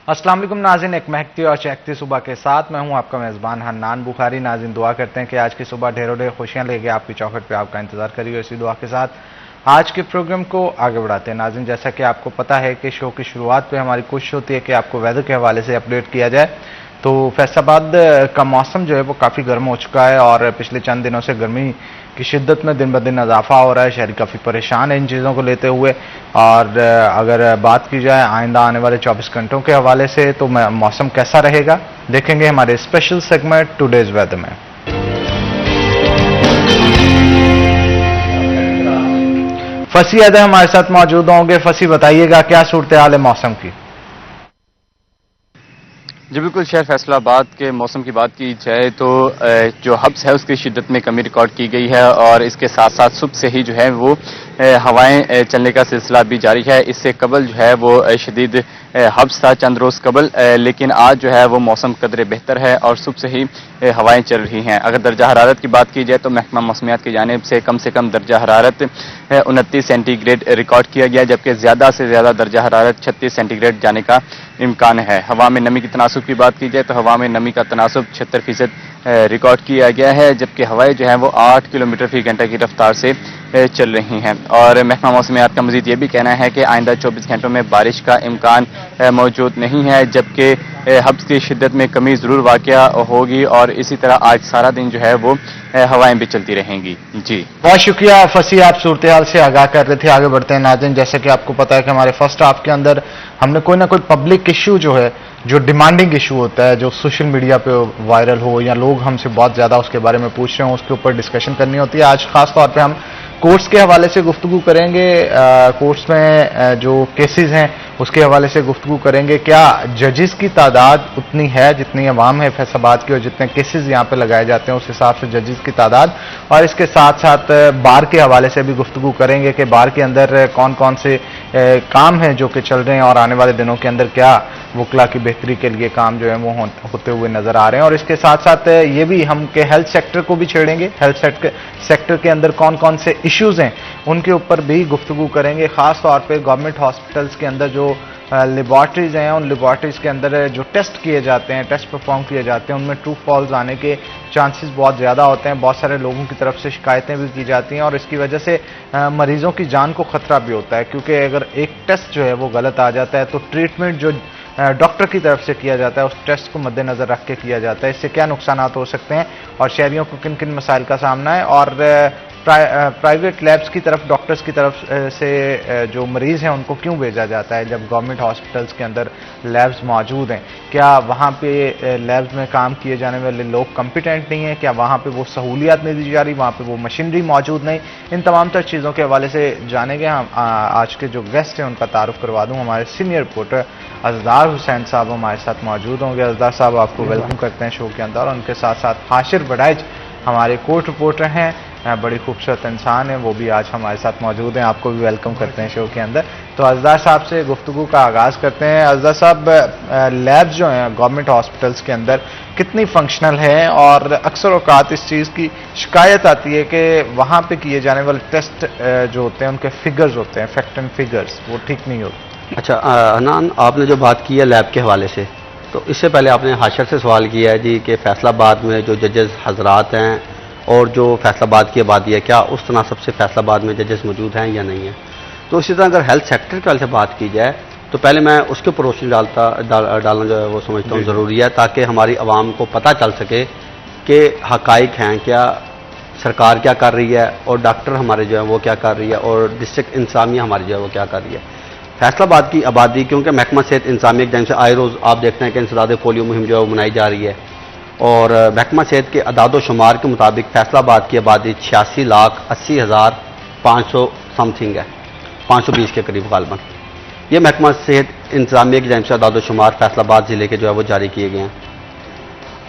अस्सलाम वालेकुम नाज़रीन, एक महकती और चहकती सुबह के साथ मैं हूं आपका मेज़बान हन्नान बुखारी। नाज़रीन, दुआ करते हैं कि आज की सुबह ढेरों ढेर खुशियां लेके आपकी चौखट पे आपका इंतजार करी हो। इसी दुआ के साथ आज के प्रोग्राम को आगे बढ़ाते हैं। नाज़रीन, जैसा कि आपको पता है कि शो की शुरुआत पे हमारी कोशिश होती है कि आपको वेदर के हवाले से अपडेट किया जाए। तो फैसलाबाद का मौसम जो है वो काफ़ी गर्म हो चुका है और पिछले चंद दिनों से गर्मी की शिद्दत में दिन ब दिन इजाफा हो रहा है। शहरी काफ़ी परेशान है इन चीज़ों को लेते हुए। और अगर बात की जाए आइंदा आने वाले 24 घंटों के हवाले से तो मौसम कैसा रहेगा देखेंगे हमारे स्पेशल सेगमेंट टुडेज वेदर में। फसी अदे हमारे साथ मौजूद होंगे। फसी, बताइएगा क्या सूरत हाल है मौसम की? जी बिल्कुल, शहर फैसलाबाद के मौसम की बात की जाए तो जो हब्स है उसकी शिद्दत में कमी रिकॉर्ड की गई है और इसके साथ साथ सुबह से ही जो है वो हवाएं चलने का सिलसिला भी जारी है। इससे कबल जो है वो शदीद हब्स था चंद रोज कबल, लेकिन आज जो है वो मौसम कदरे बेहतर है और सुबह से ही हवाएं चल रही हैं। अगर दर्जा हरारत की बात की जाए तो महकमा मौसमियात की जानिब से कम दर्जा हरारत 29 सेंटीग्रेड रिकॉर्ड किया गया, जबकि ज्यादा से ज्यादा दर्जा हरारत 36 सेंटीग्रेड जाने का इम्कान है। हवा में नमी की तनासुब की बात की जाए तो हवा में नमी का तनासुब 76% रिकॉर्ड किया गया है, जबकि हवाएं जो है वो 8 किलोमीटर फी घंटे की रफ्तार से चल रही हैं। और महकमा मौसमियात का मजीद ये भी कहना है कि आइंदा 24 घंटों में बारिश का इम्कान मौजूद नहीं है, जबकि हब्स की शिद्दत में कमी जरूर वाक़या होगी और इसी तरह आज सारा दिन जो है वो हवाएं भी चलती रहेंगी। जी बहुत शुक्रिया फसी, आप सूरत हाल से आगाह कर रहे थे। आगे बढ़ते हैं नाज़रीन, जैसे कि आपको पता है कि हमारे फर्स्ट हाफ के अंदर हमने कोई ना कोई पब्लिक इशू जो है, जो डिमांडिंग इशू होता है, जो सोशल मीडिया पे वायरल हो या लोग हमसे बहुत ज़्यादा उसके बारे में पूछ रहे हो, उसके ऊपर डिस्कशन करनी होती है। आज खास तौर पे हम कोर्ट्स के हवाले से गुफ्तगू करेंगे। कोर्ट्स में जो केसेस हैं उसके हवाले से गुफ्तगू करेंगे। क्या जजेस की तादाद उतनी है जितनी अवाम है फैसलाबाद की, और जितने केसेस यहाँ पे लगाए जाते हैं उस हिसाब से जजेस की तादाद, और इसके साथ साथ बार के हवाले से भी गुफ्तगू करेंगे कि बार के अंदर कौन कौन से काम हैं जो कि चल रहे हैं और आने वाले दिनों के अंदर क्या वकला की बेहतरी के लिए काम जो है वो होते हुए नजर आ रहे हैं। और इसके साथ साथ ये भी हम के हेल्थ सेक्टर को भी छेड़ेंगे। हेल्थ सेक्टर के अंदर कौन कौन से इश्यूज हैं उनके ऊपर भी गुफ्तगू करेंगे। खास तौर पे गवर्नमेंट हॉस्पिटल्स के अंदर जो लेबॉर्ट्रीज हैं, उन लेबॉर्ट्रीज के अंदर जो टेस्ट किए जाते हैं, टेस्ट परफॉर्म किए जाते हैं, उनमें ट्रू फॉल्स आने के चांसेस बहुत ज़्यादा होते हैं। बहुत सारे लोगों की तरफ से शिकायतें भी की जाती हैं और इसकी वजह से मरीजों की जान को खतरा भी होता है, क्योंकि अगर एक टेस्ट जो है वो गलत आ जाता है तो ट्रीटमेंट जो डॉक्टर की तरफ से किया जाता है उस टेस्ट को मद्देनजर रख के किया जाता है। इससे क्या नुकसान हो सकते हैं और शहरियों को किन किन मसाइल का सामना है, और प्राइवेट लैब्स की तरफ, डॉक्टर्स की तरफ से जो मरीज़ हैं उनको क्यों भेजा जाता है जब गवर्नमेंट हॉस्पिटल्स के अंदर लैब्स मौजूद हैं। क्या वहाँ पे लैब्स में काम किए जाने वाले लोग कम्पिटेंट नहीं हैं? क्या वहाँ पे वो सहूलियात नहीं दी जा रही? वहाँ पे वो मशीनरी मौजूद नहीं? इन तमाम तर चीज़ों के हवाले से जानेंगे। हम आज के जो गेस्ट हैं उनका तारुफ करवा दूँ। हमारे सीनियर रिपोर्टर अज़दार हुसैन साहब हमारे साथ मौजूद होंगे। अज़दार साहब, आपको वेलकम करते हैं शो के अंदर। और उनके साथ साथ हाशिर बडाइच हमारे कोर्ट रिपोर्टर हैं, बड़ी खूबसूरत इंसान है, वो भी आज हमारे साथ मौजूद हैं। आपको भी वेलकम करते हैं शो के अंदर। तो अज़दार साहब से गुफ्तगू का आगाज़ करते हैं। अज़दार साहब, लैब्स जो हैं गवर्नमेंट हॉस्पिटल्स के अंदर कितनी फंक्शनल है, और अक्सर औकात इस चीज़ की शिकायत आती है कि वहाँ पे किए जाने वाले टेस्ट जो होते हैं उनके फिगर्स होते हैं, फैक्ट एंड फिगर्स, वो ठीक नहीं होते। अच्छा अनान, आपने जो बात की है लैब के हवाले से, तो इससे पहले आपने हाशर से सवाल किया है जी कि फैसलाबाद में जो जजेस हजरात हैं और जो फैसलाबाद की आबादी है, क्या उस तनासब से फैसलाबाद में जजेस मौजूद हैं या नहीं है। तो इसी तरह अगर हेल्थ सेक्टर के हवाले से बात की जाए तो पहले मैं उसके ऊपर रोशनी डालना जो है वो समझता हूँ ज़रूरी है, ताकि हमारी आवाम को पता चल सके कि हकाइक हैं क्या, सरकार क्या कर रही है और डॉक्टर हमारे जो है वो क्या कर रही है, और डिस्ट्रिक्ट इंतजामिया हमारी जो है वो क्या कर रही है। फैसलाबाद की आबादी, क्योंकि महकमा सेहत इंतजामिया के टाइम से आए रोज़ आप देखते हैं कि इंसदाद पोलियो मुहिम जो है वो मनाई जा रही है, और महकमा सेहत के अदाद शुमार के मुताबिक फैसलाबाद की आबादी 86,80,500 समथिंग है, 520 के करीब गालबन। ये महकमा सेहत इंतजामिया की जानिब से अदाद शुमार फैसलाबाद ज़िले के जो है वो जारी किए गए हैं।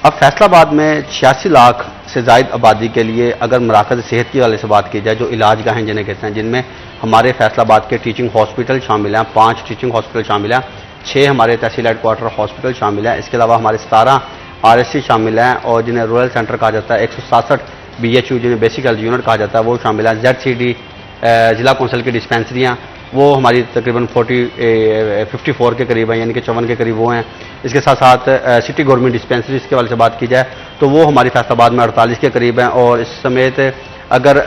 अब फैसलाबाद में 86 लाख से ज़ायद आबादी के लिए अगर मराकज़ सेहत की वाले से बात की जाए, जो इलाज गाहें जिन्हें कहते हैं, जिनमें हमारे फैसलाबाद के टीचिंग हॉस्पिटल शामिल हैं, 5 टीचिंग हॉस्पिटल शामिल हैं, 6 हमारे तहसील हेडक्वार्टर हॉस्पिटल शामिल हैं, इसके अलावा हमारे 17 RSC शामिल हैं, और जिन्हें रूरल सेंटर कहा जाता है 167 BHU जिन्हें बेसिक हेल्थ यूनिट कहा जाता है वो शामिल हैं, ZCD जिला कौंसिल की डिस्पेंसरियाँ वो हमारी तकरीबन 54 के करीब है, यानी कि 54 के करीब वो हैं। इसके साथ साथ सिटी गवर्नमेंट डिस्पेंसरीज के वाले से बात की जाए तो वो हमारी फैसलाबाद में 48 के करीब हैं। और इस समेत अगर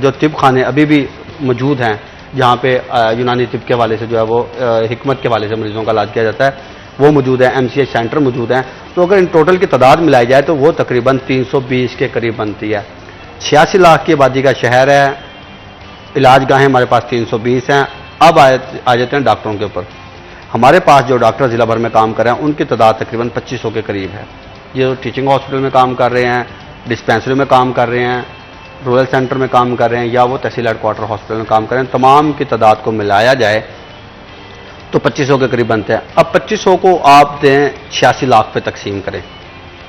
जो तिब खाने अभी भी मौजूद हैं जहाँ पे यूनानी तिब के हवाले से जो है वो हिकमत के हवाले से मरीजों का इलाज किया जाता है, वो मौजूद है। MCH सेंटर मौजूद हैं। तो अगर इन टोटल की तादाद मिलाई जाए तो वो तकरीबन 320 के करीब बनती है। 86 लाख की आबादी का शहर है, इलाज गाहें हमारे पास 320 हैं। अब आ जाते हैं डॉक्टरों के ऊपर। हमारे पास जो डॉक्टर ज़िला भर में काम कर रहे हैं उनकी तादाद तकरीबन 2500 के करीब है। ये जो टीचिंग हॉस्पिटल में काम कर रहे हैं, डिस्पेंसरी में काम कर रहे हैं, रूरल सेंटर में काम कर रहे हैं, या वो तहसील हेडक्वार्टर हॉस्पिटल में काम कर रहे हैं, तमाम की तादाद को मिलाया जाए तो 2500 के करीब बनते हैं। अब 2500 को आप दें 86 लाख पे तकसीम करें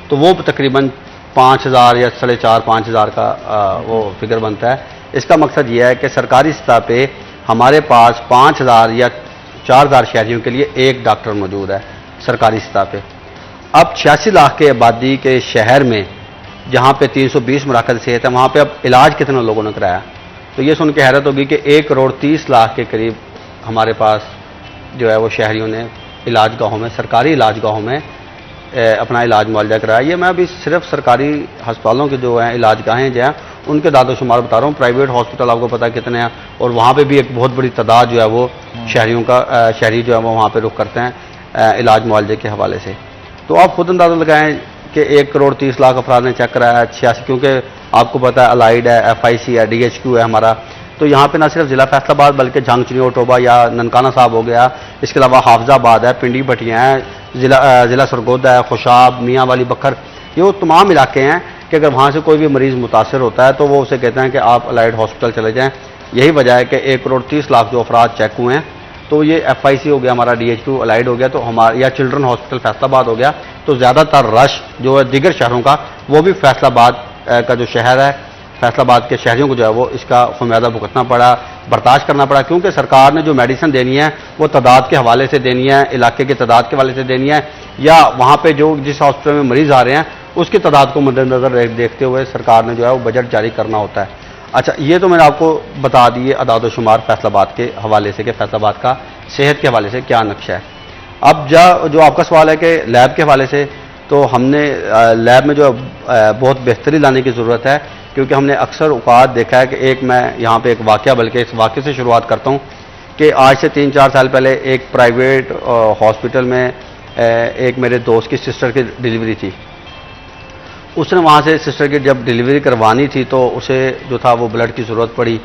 तो वो तकरीबन 5000 या 4,500 का वो फिगर बनता है। इसका मकसद ये है कि सरकारी सतह पे हमारे पास 5000 या 4000 शहरियों के लिए एक डॉक्टर मौजूद है सरकारी सतह पे। अब 86 लाख के आबादी के शहर में जहाँ पे 320 मराकज़ सेहत है, वहाँ पे अब इलाज कितने लोगों ने कराया? तो ये सुन के हैरत होगी कि 1,30,00,000 के करीब हमारे पास जो है वो शहरियों ने इलाज गाहों में, सरकारी इलाज गाहों में अपना इलाज मुआवजा कराया। ये मैं अभी सिर्फ सरकारी हस्पतालों के जो हैं इलाज गाहें जो हैं उनके दादोशुमार बता रहा हूँ। प्राइवेट हॉस्पिटल आपको पता कितने हैं, और वहाँ पे भी एक बहुत बड़ी तादाद जो है वो शहरियों का शहरी जो है वो वहाँ पे रुख करते हैं इलाज मुआवजे के हवाले से। तो आप खुद अंदाज़ा लगाएं कि 1,30,00,000 अफराद ने चेक कराया। 86, क्योंकि आपको पता है अलाइड है, FIC है, DHQ है हमारा। तो यहाँ पे ना सिर्फ ज़िला फैसलाबाद बल्कि झंग चिनियो टोबा या ननकाना साहब हो गया, इसके अलावा हाफजाबाद है, पिंडी भटियाँ हैं, ज़िला सरगोदा है, खुशाब, मियाँ वाली बखर, ये वो तमाम इलाके हैं कि अगर वहाँ से कोई भी मरीज़ मुतासर होता है तो वो उसे कहते हैं कि आप अलाइड हॉस्पिटल चले जाएँ। यही वजह है कि 1,30,00,000 जो अफराद चेक हुए हैं, तो ये FIC हो गया हमारा, DHQ अलाइड हो गया, तो हमारा या चिल्ड्रन हॉस्पिटल फैसलाबाद हो गया। तो ज़्यादातर रश जो है दीगर शहरों का, वो भी फैसलाबाद का जो शहर है, फैसलाबाद के शहरियों को जो है वो इसका खुमियादा भुगतना पड़ा, बर्दाश्त करना पड़ा, क्योंकि सरकार ने जो मेडिसिन देनी है वो तादाद के हवाले से देनी है, इलाके की तादाद के हवाले से देनी है, या वहाँ पे जो जिस हॉस्पिटल में मरीज़ आ रहे हैं उसकी तादाद को मद्देनज़र देखते हुए सरकार ने जो है वो बजट जारी करना होता है। अच्छा, ये तो मैंने आपको बता दिए अदाद शुमार फैसलाबाद के हवाले से कि फैसलाबाद का सेहत के हवाले से क्या नक्शा है। अब जो आपका सवाल है कि लैब के हवाले से, तो हमने लैब में जो बहुत बेहतरी लाने की ज़रूरत है, क्योंकि हमने अक्सर औकात देखा है कि मैं यहाँ पे एक वाक़या, बल्कि इस वाक़े से शुरुआत करता हूँ कि आज से 3-4 साल पहले एक प्राइवेट हॉस्पिटल में एक मेरे दोस्त की सिस्टर की डिलीवरी थी। उसने वहाँ से सिस्टर की जब डिलीवरी करवानी थी तो उसे जो था वो ब्लड की ज़रूरत पड़ी,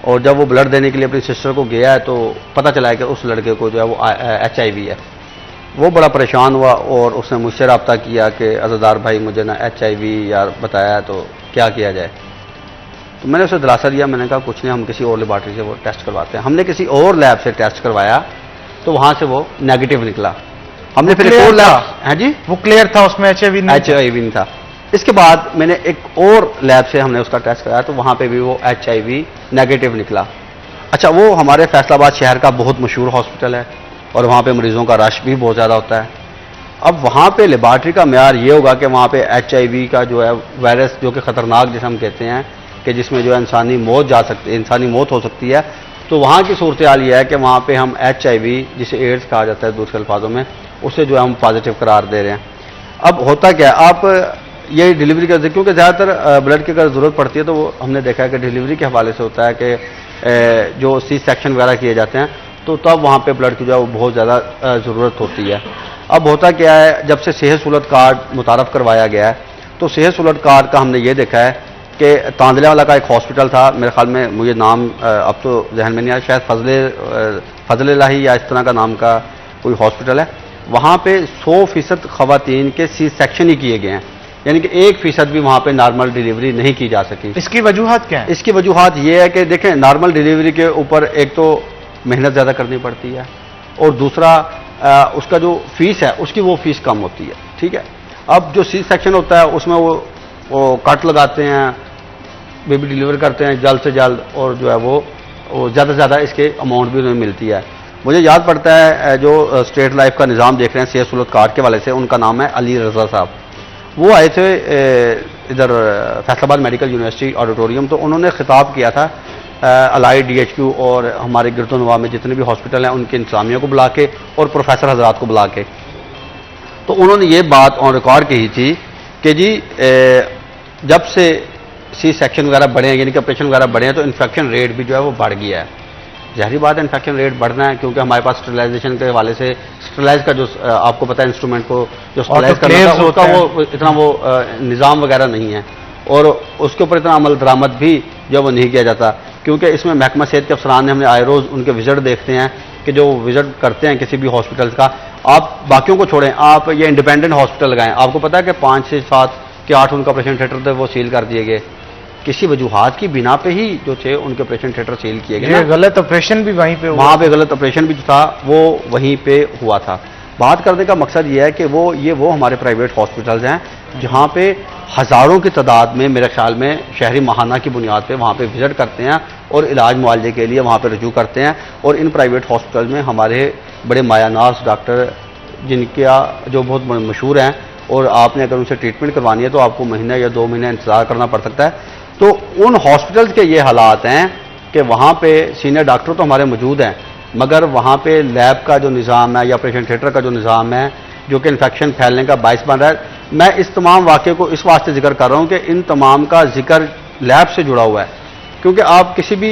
और जब वो ब्लड देने के लिए अपनी सिस्टर को गया है तो पता चला है कि उस लड़के को जो है वो HIV है। वो बड़ा परेशान हुआ और उसने मुझसे रब्ता किया कि अज़ादार भाई मुझे ना HIV यार बताया, तो क्या किया जाए। तो मैंने उसे दिलासा दिया, मैंने कहा कुछ नहीं, हम किसी और लेबॉर्ट्री से वो टेस्ट करवाते हैं। हमने किसी और लैब से टेस्ट करवाया तो वहाँ से वो नेगेटिव निकला। हमने फिर एक और लैब, हाँ जी, वो क्लियर था, उसमें HIV नहीं था। इसके बाद मैंने एक और लैब से हमने उसका टेस्ट कराया तो वहाँ पे भी वो HIV नेगेटिव निकला। अच्छा, वो हमारे फैसलाबाद शहर का बहुत मशहूर हॉस्पिटल है और वहाँ पे मरीज़ों का रश भी बहुत ज़्यादा होता है। अब वहाँ पे लेबॉर्ट्री का म्यार ये होगा कि वहाँ पे HIV का जो है वायरस, जो कि ख़तरनाक जिसे हम कहते हैं कि जिसमें जो है इंसानी मौत हो सकती है, तो वहाँ की सूरत हाल ये है कि वहाँ पे हम HIV, जिसे एड्स कहा जाता है दूसरे अल्फाजों में, उसे जो है हम पॉजिटिव करार दे रहे हैं। अब होता क्या है, आप ये डिलीवरी का, क्योंकि ज़्यादातर ब्लड की अगर ज़रूरत पड़ती है तो वो हमने देखा है कि डिलीवरी के हवाले से होता है कि जो C-सेक्शन वगैरह किए जाते हैं तो तब वहाँ पे ब्लड की जो है वो बहुत ज़्यादा ज़रूरत होती है। अब होता क्या है, जब से सेहत सहूलत कार्ड मुतारफ़ करवाया गया है तो सेहत सहूलत कार्ड का हमने ये देखा है कि तांदले वाला का एक हॉस्पिटल था, मेरे ख्याल में, मुझे नाम अब तो जहन में नहीं आया, शायद फजल इलाही या इस तरह का नाम का कोई हॉस्पिटल है। वहाँ पे 100% ख़वातीन के C-सेक्शन ही किए गए हैं, यानी कि 1% भी वहाँ पे नॉर्मल डिलीवरी नहीं की जा सकी। इसकी वजूहत क्या है? इसकी वजूहत ये है कि देखें, नॉर्मल डिलीवरी के ऊपर एक तो मेहनत ज़्यादा करनी पड़ती है, और दूसरा उसका जो फीस है उसकी वो फीस कम होती है। ठीक है, अब जो C-सेक्शन होता है उसमें वो कट लगाते हैं, बेबी डिलीवर करते हैं जल्द से जल्द, और जो है वो ज़्यादा से ज़्यादा इसके अमाउंट भी उन्हें मिलती है। मुझे याद पड़ता है जो स्टेट लाइफ का निज़ाम देख रहे हैं सेहत सहूलत कार्ड के वाले से, उनका नाम है अली रज़ा साहब। वो आए थे इधर फैसलाबाद मेडिकल यूनिवर्सिटी ऑडिटोरियम, तो उन्होंने खिताब किया था अलाइड DHQ और हमारे गिरदोनवा में जितने भी हॉस्पिटल हैं उनके इंतजामिया को बुला के और प्रोफेसर हजरात को बुला के, तो उन्होंने ये बात ऑन रिकॉर्ड कही थी कि जी जब से सी सेक्शन वगैरह बढ़े हैं, यानी कि ऑपरेशन वगैरह बढ़े हैं, तो इन्फेक्शन रेट भी जो है वो बढ़ गया है। ज़ाहिर बात है इन्फेक्शन रेट बढ़ना है, क्योंकि हमारे पास स्टरलाइजेशन के हवाले से स्टरलाइज का जो आपको पता है इंस्ट्रूमेंट को जो स्टरलाइज करना था उसका वो इतना वो निज़ाम वगैरह नहीं है, और उसके ऊपर इतना अमल दरामद भी जो वो नहीं किया जाता, क्योंकि इसमें महकमा सेहत के अफसरान ने, हमने आए रोज़ उनके विजिट देखते हैं कि जो विजिट करते हैं किसी भी हॉस्पिटल का, आप बाकियों को छोड़ें, आप ये इंडिपेंडेंट हॉस्पिटल लगाएं, आपको पता है कि 5 से 7 के 8 उनका ऑपरेशन थिएटर थे वो सील कर दिए गए, किसी वजूहात की बिना पे ही जो थे उनके ऑपरेशन थिएटर सील किए गए। गलत ऑपरेशन भी वहीं पे हुआ, वहाँ पे गलत ऑपरेशन भी जो था वो वहीं पे हुआ था। बात करने का मकसद ये है कि वो हमारे प्राइवेट हॉस्पिटल्स हैं जहाँ पे हज़ारों की तादाद में, मेरे ख्याल में शहरी माहाना की बुनियाद पे वहाँ पे विजिट करते हैं और इलाज मुआवजे के लिए वहाँ पे रजू करते हैं। और इन प्राइवेट हॉस्पिटल में हमारे बड़े मायानाज डॉक्टर जिनका जो बहुत मशहूर हैं, और आपने अगर उनसे ट्रीटमेंट करवानी है तो आपको महीना या 2 महीने इंतज़ार करना पड़ सकता है। तो उन हॉस्पिटल्स के ये हालात हैं कि वहाँ पे सीनियर डॉक्टर तो हमारे मौजूद हैं, मगर वहाँ पे लैब का जो निज़ाम है या ऑपरेशन थिएटर का जो निज़ाम है, जो कि इन्फेक्शन फैलने का बायस बन रहा है। मैं इस तमाम वाक़े को इस वास्ते जिक्र कर रहा हूँ कि इन तमाम का जिक्र लैब से जुड़ा हुआ है, क्योंकि आप किसी भी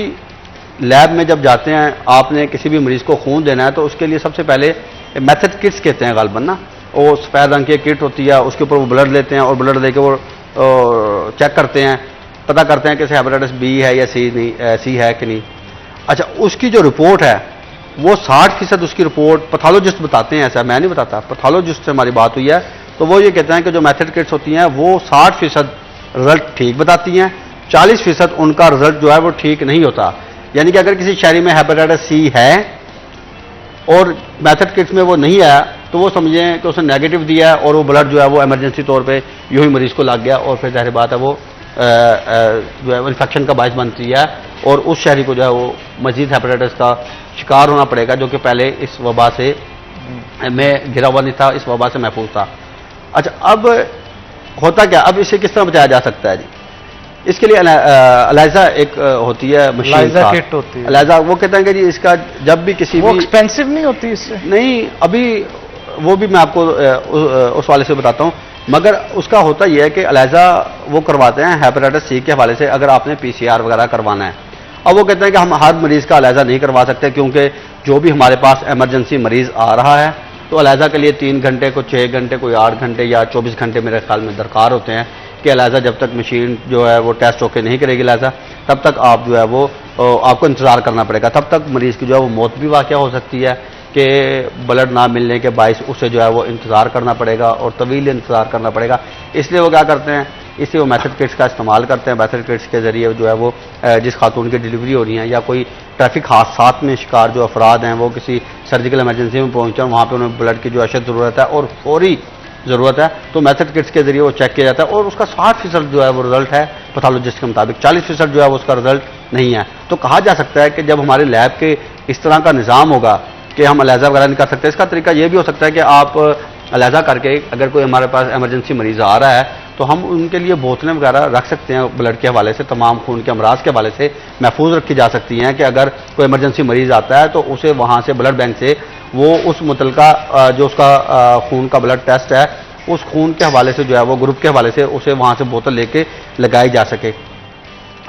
लैब में जब जाते हैं, आपने किसी भी मरीज़ को खून देना है तो उसके लिए सबसे पहले मेथड किट्स कहते हैं गालबन ना, वो सफ़ेद रंग की किट होती है, उसके ऊपर वो ब्लड लेते हैं और ब्लड लेके वो चेक करते हैं, पता करते हैं कि हेपेटाइटिस B है या C है कि नहीं। अच्छा, उसकी जो रिपोर्ट है वो 60% उसकी रिपोर्ट पैथोलॉजिस्ट बताते हैं, ऐसा मैं नहीं बताता, पैथोलॉजिस्ट से हमारी बात हुई है तो वो ये कहते हैं कि जो मेथड किट्स होती हैं वो 60% रिजल्ट ठीक बताती हैं, 40% उनका रिजल्ट जो है वो ठीक नहीं होता। यानी कि अगर किसी शहरी में हेपेटाइटिस C है और मेथड किट्स में वो नहीं आया तो वो समझें कि उसने नेगेटिव दिया है और वो ब्लड जो है वो इमरजेंसी तौर पे यूं ही मरीज़ को लग गया, और फिर ज़ाहिर बात है वो जो है इन्फेक्शन का बायस बनती है और उस शहरी को जो है वो मजीद हेपेटाइटिस का शिकार होना पड़ेगा, जो कि पहले इस वबा से में घिरा हुआ नहीं था, इस वबा से महफूज था। अच्छा, अब होता क्या, अब इसे किस तरह बचाया जा सकता है जी? इसके लिए अलाइजा एक होती है मशीन, किट होती है अलाइजा, वो कहते हैं कि जी इसका जब भी किसी वो एक्सपेंसिव नहीं होती इससे? नहीं, अभी वो भी मैं आपको उस वाले से बताता हूँ, मगर उसका होता यह है कि अलाइजा वो करवाते हैं हेपेटाइटिस C के हवाले से, अगर आपने PCR वगैरह करवाना है। अब वो कहते हैं कि हम हर मरीज़ का अलाइजा नहीं करवा सकते, क्योंकि जो भी हमारे पास इमरजेंसी मरीज़ आ रहा है तो अलाइजा के लिए 3 घंटे, कोई 6 घंटे, कोई 8 घंटे या 24 घंटे मेरे ख्याल में दरकार होते हैं कि अलाइजा जब तक मशीन जो है वो टेस्ट होके नहीं करेगी अलाइजा, तब तक आप जो है वो आपको इंतज़ार करना पड़ेगा, तब तक मरीज़ की जो है वो मौत भी वाक़या हो सकती है कि ब्लड ना मिलने के बायस उसे जो है वो इंतज़ार करना पड़ेगा और तवील इंतज़ार करना पड़ेगा। इसलिए वो क्या करते हैं, इसलिए वो मेथड किट्स का इस्तेमाल करते हैं। मेथड किट्स के ज़रिए जो है वो जिस खातून की डिलीवरी हो रही है या कोई ट्रैफिक हादसात में शिकार जो अफराद हैं वो किसी सर्जिकल इमरजेंसी में पहुँचे, वहाँ पर उन्हें ब्लड की जो अशद ज़रूरत है और फौरी ज़रूरत है, तो मेथड किट्स के जरिए वो चेक किया जाता है और उसका 60% जो है वो रिजल्ट है पैथोलॉजिस्ट के मुताबिक, 40% जो है वो उसका रिजल्ट नहीं है। तो कहा जा सकता है कि जब हमारे लैब के इस तरह का निज़ाम होगा कि हम अलाइजा वगैरह नहीं कर सकते, इसका तरीका ये भी हो सकता है कि आप अलाइजा करके अगर कोई हमारे पास इमरजेंसी मरीज़ आ रहा है तो हम उनके लिए बोतलें वगैरह रख सकते हैं, ब्लड के हवाले से, तमाम खून के अमराज के हवाले से महफूज रखी जा सकती हैं कि अगर कोई इमरजेंसी मरीज़ आता है तो उसे वहाँ से ब्लड बैंक से वो उस मुतलका जो उसका खून का ब्लड टेस्ट है उस खून के हवाले से जो है वो ग्रुप के हवाले से उसे वहाँ से बोतल लेके लगाई जा सके।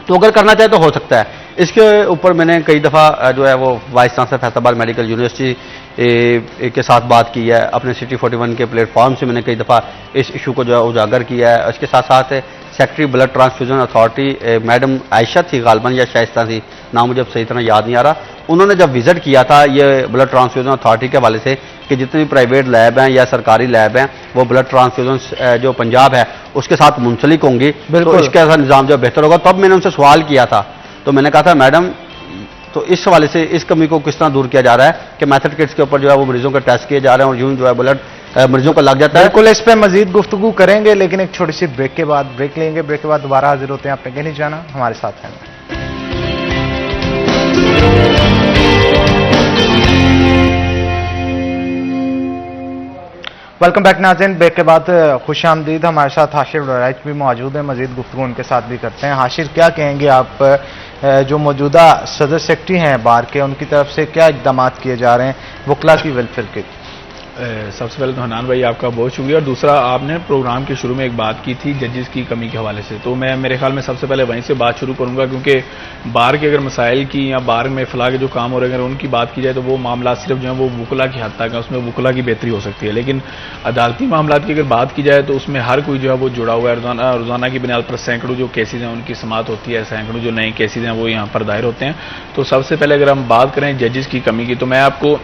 तो अगर करना चाहे तो हो सकता है। इसके ऊपर मैंने कई दफ़ा जो है वो vice chancellor Faisalabad medical university के साथ बात की है, अपने सिटी 41 के प्लेटफॉर्म से मैंने कई दफ़ा इस इशू को जो है उजागर किया है। इसके साथ साथ secretary blood transfusion authority madam Ayesha थी गालबन या शाइस्ता थी, नाम मुझे सही तरह याद नहीं आ रहा, उन्होंने जब विजिट किया था ये ब्लड ट्रांसफ्यूजन अथॉरिटी के हवाले से कि जितनी भी प्राइवेट लैब हैं या सरकारी लैब हैं वो ब्लड ट्रांसफ्यूजन जो पंजाब है उसके साथ मुंसलिक होंगी, तो इसका ऐसा निज़ाम जो बेहतर होगा। तब मैंने उनसे सवाल किया था, तो मैंने कहा था मैडम तो इस हवाले से इस कमी को किस तरह दूर किया जा रहा है कि मेथड किट्स के ऊपर जो है वो मरीजों के टेस्ट किए जा रहे हैं और यूं जो है ब्लड मरीजों को लग जाता है। बिल्कुल, इस पे मजीद गुफ्तगू करेंगे, लेकिन एक छोटी सी ब्रेक के बाद ब्रेक लेंगे। ब्रेक के बाद दोबारा हाजिर होते हैं, आपने कहीं नहीं जाना, हमारे साथ हैं। वेलकम बैक नाज़रीन। ब्रेक के बाद खुश आमदीद। हमारे साथ हाशिर डोराइच भी मौजूद हैं, मजीद गुफ्तगू उनके साथ भी करते हैं। हाशिर, क्या कहेंगे आप जो मौजूदा सदर सेक्रेटरी हैं बार के, उनकी तरफ से क्या इकदाम किए जा रहे हैं वकला की वेलफेयर के? सबसे पहले तो हनान भाई आपका बहुत शुक्रिया। और दूसरा, आपने प्रोग्राम के शुरू में एक बात की थी जजेस की कमी के हवाले से, तो मैं मेरे ख्याल में सबसे पहले वहीं से बात शुरू करूंगा, क्योंकि बार के अगर मसाइल की या बार में फला के जो काम हो रहे हैं अगर उनकी बात की जाए तो वो मामला सिर्फ जो है वो वकला की हद तक है, उसमें वकला की बेहतरी हो सकती है। लेकिन अदालती मामला की अगर बात की जाए तो उसमें हर कोई जो है वो जुड़ा हुआ है। रोज़ाना की बुनियाद पर सैकड़ों जो केसेज हैं उनकी समाअत होती है, सैकड़ों जो नए केसेज हैं वो यहाँ पर दायर होते हैं। तो सबसे पहले अगर हम बात करें जजेस की कमी की, तो मैं आपको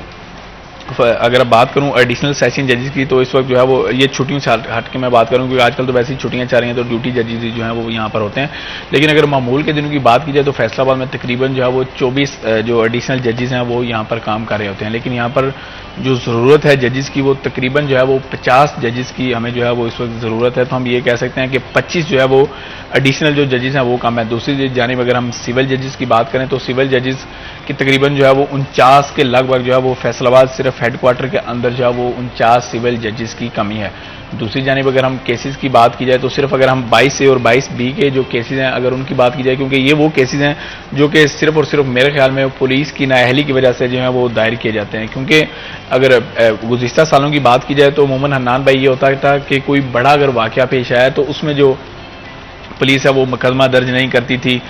अगर अब बात करूं एडिशनल सेशन जजेस की, तो इस वक्त जो है वो ये छुट्टियों से हट के मैं बात करूं, क्योंकि आजकल तो वैसे ही छुट्टियां चल रही हैं तो ड्यूटी जजेस जो हैं वो यहाँ पर होते हैं। लेकिन अगर मामूल के दिनों की बात की जाए तो फैसलाबाद में तकरीबन जो है वो 24 जो एडिशनल जजेस हैं वो यहाँ पर काम कर रहे होते हैं। लेकिन यहाँ पर जो ज़रूरत है जजेस की वो तकरीबन जो है वो 50 जजेस की हमें जो है वो इस वक्त ज़रूरत है। तो हम ये कह सकते हैं कि 25 जो है वो एडिशनल जो जजेस हैं वो कम है। दूसरी जानिब अगर हम सिविल जजेस की बात करें तो सिविल जजेस की तकरीबन जो है वो 49 के लगभग जो है वो फैसलाबाद सिर्फ हेडक्वार्टर के अंदर जो है वो 49 सिविल जजेस की कमी है। दूसरी जानिब अगर हम केसेस की बात की जाए तो सिर्फ अगर हम 22A और 22B के जो केसेस हैं अगर उनकी बात की जाए, क्योंकि ये वो केसेस हैं जो कि सिर्फ और सिर्फ मेरे ख्याल में पुलिस की नाअहली की वजह से जो है वो दायर किए जाते हैं। क्योंकि अगर गुज़िश्ता सालों की बात की जाए तो अमूमन हन्नान भाई ये होता था कि कोई बड़ा अगर वाक़या पेश आया तो उसमें जो पुलिस है वो मुकदमा दर्ज नहीं करती थी,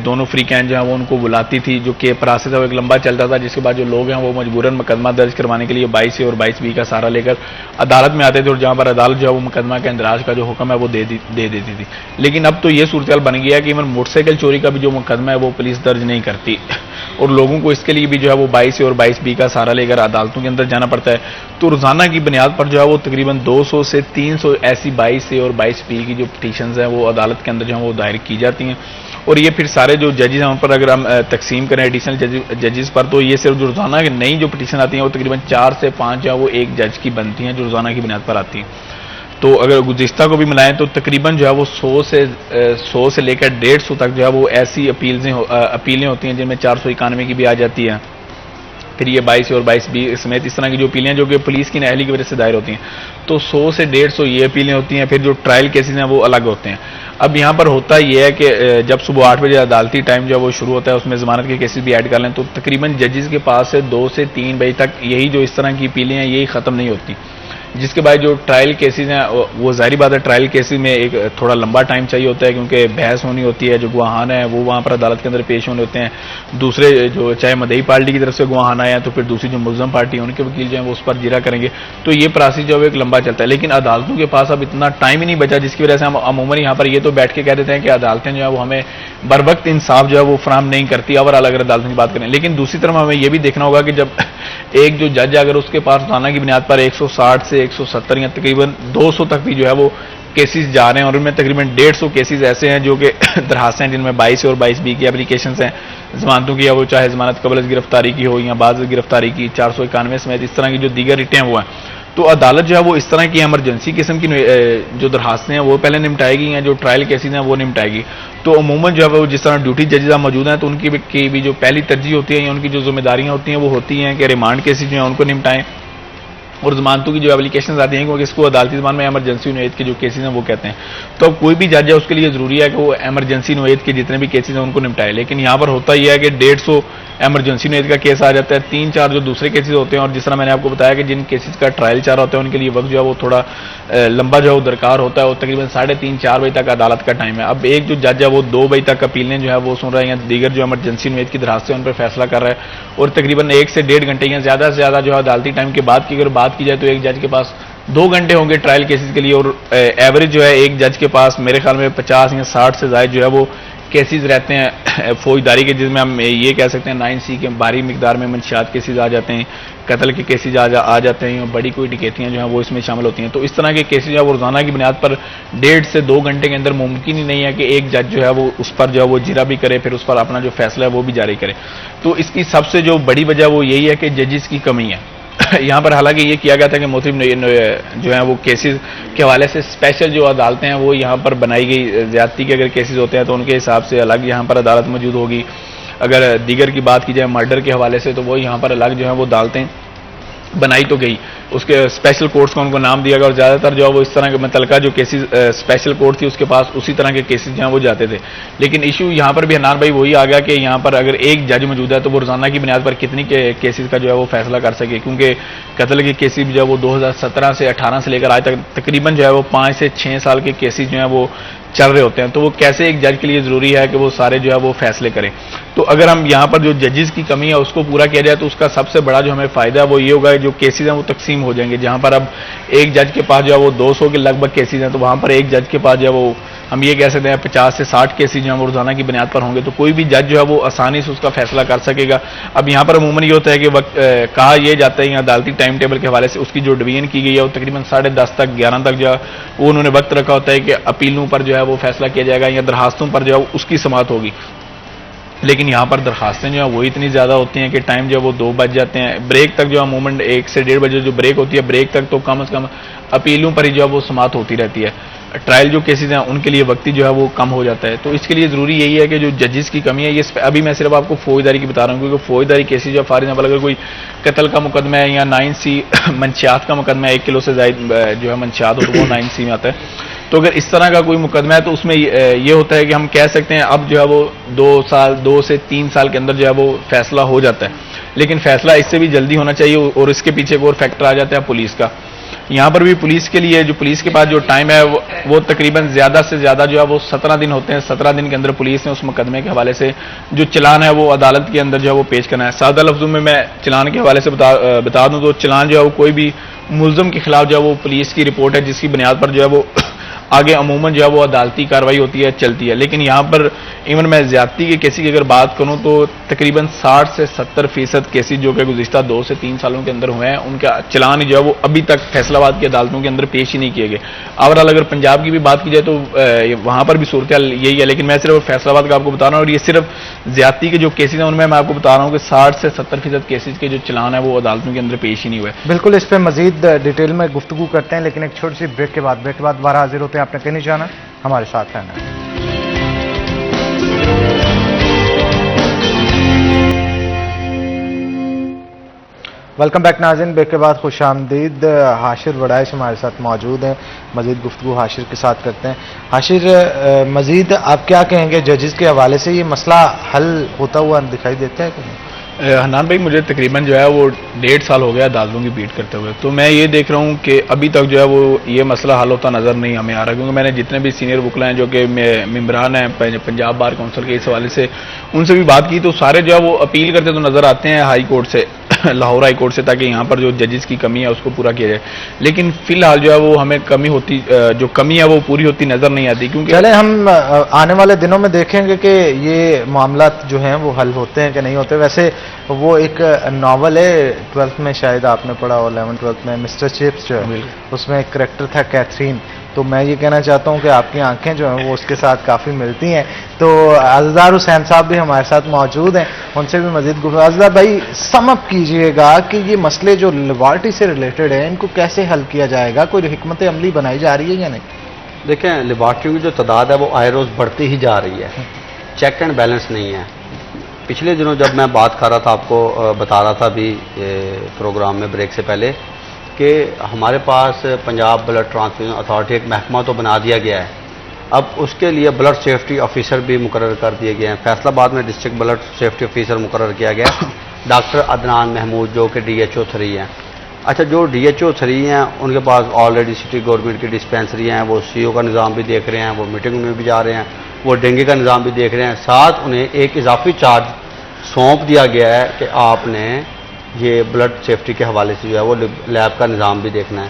दोनों फ्री कैन जो है वो उनको बुलाती थी, जो कि प्रोसेस है वो एक लंबा चलता था, जिसके बाद जो लोग हैं वो मजबूरन मुकदमा दर्ज करवाने के लिए 22A और 22B का सहारा लेकर अदालत में आते थे, और जहां पर अदालत जो है वो मुकदमा के इंदराज का जो हुक्म है वो दे देती थी। लेकिन अब तो ये सूरत बन गया है कि इवन मोटरसाइकिल चोरी का भी जो मुकदमा है वो पुलिस दर्ज नहीं करती, और लोगों को इसके लिए भी जो है वो 22A और 22B का सहारा लेकर अदालतों के अंदर जाना पड़ता है। तो रोजाना की बुनियाद पर जो है वो तकरीबन 200 से 300 ऐसी 22A और 22B की जो पिटीशंस हैं वो अदालत के अंदर जो है वो दायर की जाती हैं। और ये फिर सारे जो जजेस हैं उन पर अगर हम तकसीम करें एडिशनल जजेस पर, तो ये सिर्फ जो रोजाना की नई जो पिटीशन आती हैं वो तकरीबन 4 से 5 जो है वो एक जज की बनती हैं जो रोजाना की बुनियाद पर आती हैं। तो अगर गुज़िश्ता को भी मिलाएं तो तकरीबन जो है वो 100 से लेकर 150 तक जो है वो ऐसी अपीलें होती हैं जिनमें 491 की भी आ जाती है। फिर ये 22A और 22B समेत इस तरह की जो अपीलें हैं जो कि पुलिस की नाअहली की वजह से दायर होती हैं, तो 100 से 150 ये अपीलें होती हैं। फिर जो ट्रायल केसेस हैं वो अलग होते हैं। अब यहाँ पर होता ये है कि जब सुबह 8 बजे अदालती टाइम जो है वो शुरू होता है, उसमें ज़मानत के केसेस भी ऐड कर लें तो तकरीबन जजेस के पास से 2 से 3 बजे तक यही जो इस तरह की अपीलें हैं यही ख़त्म नहीं होती, जिसके बाद जो ट्रायल केसेस हैं वो जाहिर बात है ट्रायल केसेस में एक थोड़ा लंबा टाइम चाहिए होता है, क्योंकि बहस होनी होती है, जो गवाहान है वो वहाँ पर अदालत के अंदर पेश होने होते हैं, दूसरे जो चाहे मदई पार्टी की तरफ से गवाहान आए हैं तो फिर दूसरी जो मुल्ज़म पार्टी है उनके वकील जो है वो उस पर जिरा करेंगे, तो ये प्रोसेस जो है एक लंबा चलता है। लेकिन अदालतों के पास अब इतना टाइम ही नहीं बचा, जिसकी वजह से हम अमूमन यहाँ पर ये तो बैठ के कह देते हैं कि अदालतें जो है वो हमें बर वक्त इंसाफ जो है वो फराहम नहीं करती ओवरऑल अगर अदालतों की बात करें। लेकिन दूसरी तरफ हमें ये भी देखना होगा कि जब एक जो जज अगर उसके पास रोजाना की बुनियाद पर 160 से 170 या तकरीबन 200 तक भी जो है वो केसेस जा रहे हैं, और उनमें तकरीबन 150 केसेस ऐसे हैं जो कि दरखास्तें हैं जिनमें 22A और 22B की एप्लीकेशंस हैं जमानतों की, या वो चाहे जमानत कबल गिरफ्तारी की हो या बाद गिरफ्तारी की 491 समेत इस तरह की जो दीगर रिटें हैं वो हैं। तो अदालत जो है वो इस तरह की एमरजेंसी किस्म की जो दरखास्तें हैं वो पहले निपटाएगी या जो ट्रायल केसेस हैं वो निपटाएगी। तो अमूमन जो है वो जिस तरह ड्यूटी जजेस मौजूद हैं तो उनकी भी जो पहली तरजीह होती है या उनकी जो जिम्मेदारियां होती हैं वो होती हैं कि रिमांड केसेस जो हैं उनको निपटाएं, और जमानतों की जो एप्लीकेशन आती हैं क्योंकि इसको अदालती ज़बान में एमरजेंसी नोयत के जो केसेस हैं वो कहते हैं। तो अब कोई भी जज है उसके लिए ज़रूरी है कि वो एमरजेंसी नोयत के जितने भी केसेस हैं उनको निपटाए। लेकिन यहाँ पर होता यह है कि 150 एमरजेंसी नोयत का केस आ जाता है, 3-4 जो दूसरे केसेस होते हैं, और जिस तरह मैंने आपको बताया कि जिन केसेस का ट्रायल चाह रहा होता है उनके लिए वक्त जो है वो थोड़ा लंबा जो है वो दरकार होता है, और तकरीबन 3:30-4 बजे तक अदालत का टाइम है। अब एक जो जज है वो 2 बजे तक अपीलें जो है वो सुन रहा है या दीगर जो एमरजेंसी नोयत की दरखास्त है उन पर फैसला कर रहा है, और तकरीबन 1 से 1.5 घंटे या ज़्यादा से ज़्यादा जो है अदालती टाइम के बाद की अगर बात की जाए तो एक जज के पास 2 घंटे होंगे ट्रायल केसेस के लिए, और एवरेज जो है एक जज के पास मेरे ख्याल में 50 या 60 से ज़ायद जो है वो केसेस रहते हैं फौजदारी के, जिसमें हम ये कह सकते हैं 9C के भारी मिकदार में मंशियात केसेस आ जाते हैं, कत्ल के केसेस आ जाते हैं, बड़ी कोई डकैतियाँ जो हैं वो इसमें शामिल होती हैं। तो इस तरह के केसेस जो है वो रोजाना की बुनियाद पर 1.5 से 2 घंटे के अंदर मुमकिन ही नहीं है कि एक जज जो है वो उस पर जो है वो जिरा भी करे, फिर उस पर अपना जो फैसला है वो भी जारी करे। तो इसकी सबसे जो बड़ी वजह वो यही है कि जजेस की कमी है। यहाँ पर हालांकि ये किया गया था कि मुख्तलिफ जो है वो केसेस के हवाले से स्पेशल जो अदालतें हैं वो यहाँ पर बनाई गई, ज्यादती के अगर केसेस होते हैं तो उनके हिसाब से अलग यहाँ पर अदालत मौजूद होगी। अगर दीगर की बात की जाए मर्डर के हवाले से तो वो यहाँ पर अलग जो है वो अदालतें बनाई तो गई, उसके स्पेशल कोर्ट्स का उनको नाम दिया गया और ज़्यादातर जो है वो इस तरह के मुतलका जो केसेस स्पेशल कोर्ट थी उसके पास उसी तरह के केसेस जो हैं वो जाते थे। लेकिन इशू यहाँ पर भी हन्नान भाई वही आ गया कि यहाँ पर अगर एक जज मौजूद है तो वो रोजाना की बुनियाद पर कितनी केसेस का जो है वो फैसला कर सके, क्योंकि कत्ल के केसेस जो है वो 2017 से 18 से लेकर आज तक तकरीबन जो है वो 5 से 6 साल के केसेस जो है वो चल रहे होते हैं। तो वो कैसे एक जज के लिए जरूरी है कि वो सारे जो है वो फैसले करें। तो अगर हम यहाँ पर जो जजेस की कमी है उसको पूरा किया जाए तो उसका सबसे बड़ा जो हमें फायदा है वो ये होगा जो केसेस हैं वो तकसीम हो जाएंगे। जहाँ पर अब एक जज के पास जो है वो 200 के लगभग केसेस हैं, तो वहाँ पर एक जज के पास जो है वो हम ये कह सकते हैं 50 से 60 केसेस जो है वो रोजाना की बुनियाद पर होंगे, तो कोई भी जज जो है वो आसानी से उसका फैसला कर सकेगा। अब यहाँ पर अमूमन ये होता है कि कहा यह जाता है अदालती टाइम टेबल के हवाले से उसकी जो डिवीजन की गई है वो तकरीबन 10:30 तक 11 तक जो है वो उन्होंने वक्त रखा होता है कि अपीलों पर जो है वो फैसला किया जाएगा या दरखास्तों पर जो है उसकी समाअत होगी। लेकिन यहाँ पर दरखास्तें जो है वो इतनी ज़्यादा होती हैं कि टाइम जो है वो 2 बज जाते हैं। ब्रेक तक जो है अमूमन 1 से 1:30 बजे जो ब्रेक होती है, ब्रेक तक तो कम से कम अपीलों पर ही जो है वो समाअत होती रहती है। ट्रायल जो केसेस हैं उनके लिए वक्ती जो है वो कम हो जाता है। तो इसके लिए ज़रूरी यही है कि जो जजेस की कमी है ये अभी मैं सिर्फ आपको फौजदारी की बता रहा हूँ, क्योंकि फौजदारी केसेस जो फॉर एग्जाम्पल अगर कोई कत्ल का मुकदमा है या 9C मंशियात का मुकदमा है, 1 किलो से ज़्यादा जो है मंशियात हो तो वो 9C में आता है। तो अगर इस तरह का कोई मुकदमा है तो उसमें ये होता है कि हम कह सकते हैं अब जो है वो 2 से 3 साल के अंदर जो है वो फैसला हो जाता है। लेकिन फैसला इससे भी जल्दी होना चाहिए और इसके पीछे एक और फैक्टर आ जाता है पुलिस का। यहाँ पर भी पुलिस के लिए जो पुलिस के पास जो टाइम है वो तकरीबन ज़्यादा से ज़्यादा जो है वो 17 दिन होते हैं। 17 दिन के अंदर पुलिस ने उस मुकदमे के हवाले से जो चलान है वो अदालत के अंदर जो है वो पेश करना है। सादा लफ्ज़ों में मैं चलान के हवाले से बता दूं तो चलान जो है वो कोई भी मुल्ज़म के खिलाफ जो है वो पुलिस की रिपोर्ट है जिसकी बुनियाद पर जो है वो आगे अमूमन जो है वो अदालती कार्रवाई होती है, चलती है। लेकिन यहाँ पर इवन मैं ज्यादती के केसेस की अगर बात करूँ तो तकरीबन 60 से 70% केसेस जो कि गुज़िश्ता 2 से 3 सालों के अंदर हुए हैं उनका चलान जो है वो अभी तक फैसलाबाद की अदालतों के अंदर पेश ही नहीं किए गए। ओवरऑल अगर पंजाब की भी बात की जाए तो वहाँ पर भी सूरत यही है, लेकिन मैं सिर्फ फैसलाबाद का आपको बता रहा हूँ और ये सिर्फ ज्यादती के जो केसेस हैं उनमें मैं आपको बता रहा हूँ कि 60 से 70% केसेस के जो चलान है वो अदालतों के अंदर पेश ही नहीं हुए। बिल्कुल, इस पर मजीद डिटेल में गुफ्तगू करते हैं, लेकिन एक छोटी सी ब्रेक के बाद दोबारा हाजिर होते हैं। आपने कहीं नहीं जाना, हमारे साथ रहना है। वेलकम बैक नाज़रीन, ब्रेक के बाद खुश आमदीद। हाशिर वड़ाइश हमारे साथ मौजूद हैं, मजीद गुफ्तगू हाशिर के साथ करते हैं। हाशिर, मजीद आप क्या कहेंगे जजेस के हवाले से, ये मसला हल होता हुआ दिखाई देता है कि नहीं? हन्नान भाई, मुझे तकरीबन जो है वो 1.5 साल हो गया अदालतों की बीट करते हुए, तो मैं ये देख रहा हूँ कि अभी तक जो है वो ये मसला हल होता नज़र नहीं हमें आ रहा। क्योंकि मैंने जितने भी सीनियर वकला हैं जो कि मेम्बरान हैं पंजाब बार काउंसिल के इस हवाले से उनसे भी बात की, तो सारे जो है वो अपील करते तो नज़र आते हैं हाई कोर्ट से लाहौर हाई कोर्ट से, ताकि यहाँ पर जो जजेस की कमी है उसको पूरा किया जाए। लेकिन फिलहाल जो है वो हमें जो कमी है वो पूरी होती नजर नहीं आती। क्योंकि चले हम आने वाले दिनों में देखेंगे कि ये मामला जो हैं वो हल होते हैं कि नहीं होते। वैसे वो एक नावल है 12th में शायद आपने पढ़ा हो, 11th-12th में, मिस्टर चिप्स जो है, उसमें एक करैक्टर था कैथरीन। तो मैं ये कहना चाहता हूँ कि आपकी आंखें जो हैं वो उसके साथ काफ़ी मिलती हैं। तो अज़हर हुसैन साहब भी हमारे साथ मौजूद हैं, उनसे भी मजीद गुफ्तगू। अज़हर भाई, समअप कीजिएगा कि ये मसले जो लिबर्टी से रिलेटेड है इनको कैसे हल किया जाएगा, कोई हिकमत अमली बनाई जा रही है या नहीं? देखें, लिबर्टी की जो तादाद है वो आए रोज़ बढ़ती ही जा रही है, चेक एंड बैलेंस नहीं है। पिछले दिनों जब मैं बात कर रहा था, आपको बता रहा था अभी प्रोग्राम में ब्रेक से पहले, कि हमारे पास पंजाब ब्लड ट्रांसफ्यूजन अथॉरिटी एक महकमा तो बना दिया गया है। अब उसके लिए ब्लड सेफ्टी ऑफिसर भी मुकर्रर कर दिए गए हैं। फैसलाबाद में डिस्ट्रिक्ट ब्लड सेफ्टी ऑफिसर मुकर्रर किया गया है डॉक्टर अदनान महमूद, जो कि DHO 3 हैं। अच्छा, जो DHO 3 हैं उनके पास ऑलरेडी सिटी गवर्नमेंट की डिस्पेंसरी हैं, वो CO का निज़ाम भी देख रहे हैं, वो मीटिंग में भी जा रहे हैं, वो डेंगू का निज़ाम भी देख रहे हैं। साथ उन्हें एक इजाफी चार्ज सौंप दिया गया है कि आपने ये ब्लड सेफ्टी के हवाले से जो है वो लैब का निज़ाम भी देखना है।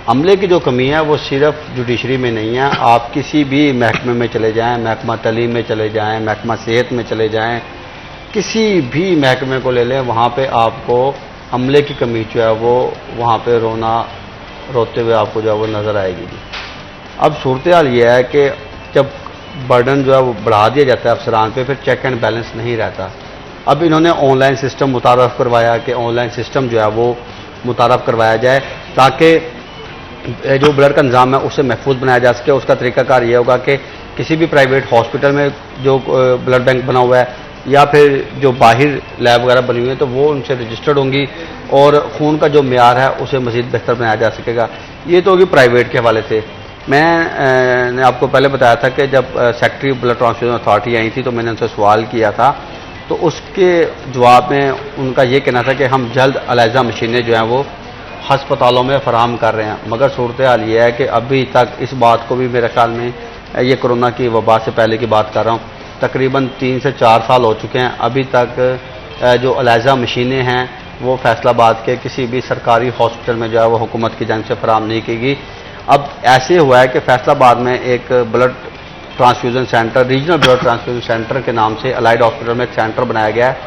अमले की जो कमी है वो सिर्फ जुडिशरी में नहीं है। आप किसी भी महकमे में चले जाएं, महकमा तलीम में चले जाएं, महकमा सेहत में चले जाएं, किसी भी महकमे को ले लें, वहाँ पे आपको अमले की कमी जो है वो वहाँ पे रोते हुए आपको जो है वो नज़र आएगी। अब सूरत हाल ये है कि जब बर्डन जो है वो बढ़ा दिया जाता है अफसरान पे, फिर चेक एंड बैलेंस नहीं रहता। अब इन्होंने ऑनलाइन सिस्टम मुतारफ़ करवाया कि ऑनलाइन सिस्टम जो है वो मुतारफ़ करवाया जाए ताकि जो ब्लड का निज़ाम है उसे महफूज बनाया जा सके। उसका तरीक़ाकार ये होगा कि किसी भी प्राइवेट हॉस्पिटल में जो ब्लड बैंक बना हुआ है या फिर जो बाहर लैब वगैरह बनी हुई है तो वो उनसे रजिस्टर्ड होंगी, और खून का जो म्यार है उसे मज़ीद बेहतर बनाया जा सकेगा। ये तो होगी प्राइवेट के हवाले से। मैंने आपको पहले बताया था कि जब सेक्रेटरी ब्लड ट्रांसफ्यूजन अथॉरिटी आई थी तो मैंने उनसे सवाल किया था, तो उसके जवाब में उनका ये कहना था कि हम जल्द अलाइजा मशीनें जो हैं वो हस्पतालों में फराहम कर रहे हैं। मगर सूरत हाल ये है कि अभी तक इस बात को भी मेरे ख्याल में, ये कोरोना की वबा से पहले की बात कर रहा हूँ, तकरीबन 3 से 4 साल हो चुके हैं, अभी तक जो अलाइजा मशीनें हैं वो फैसलाबाद के किसी भी सरकारी हॉस्पिटल में जो है वो हुकूमत की जानिब से फराहम नहीं की गई। अब ऐसे हुआ है कि फैसलाबाद में एक blood transfusion centre, regional blood transfusion centre के नाम से अलाइड हॉस्पिटल में एक सेंटर बनाया गया है,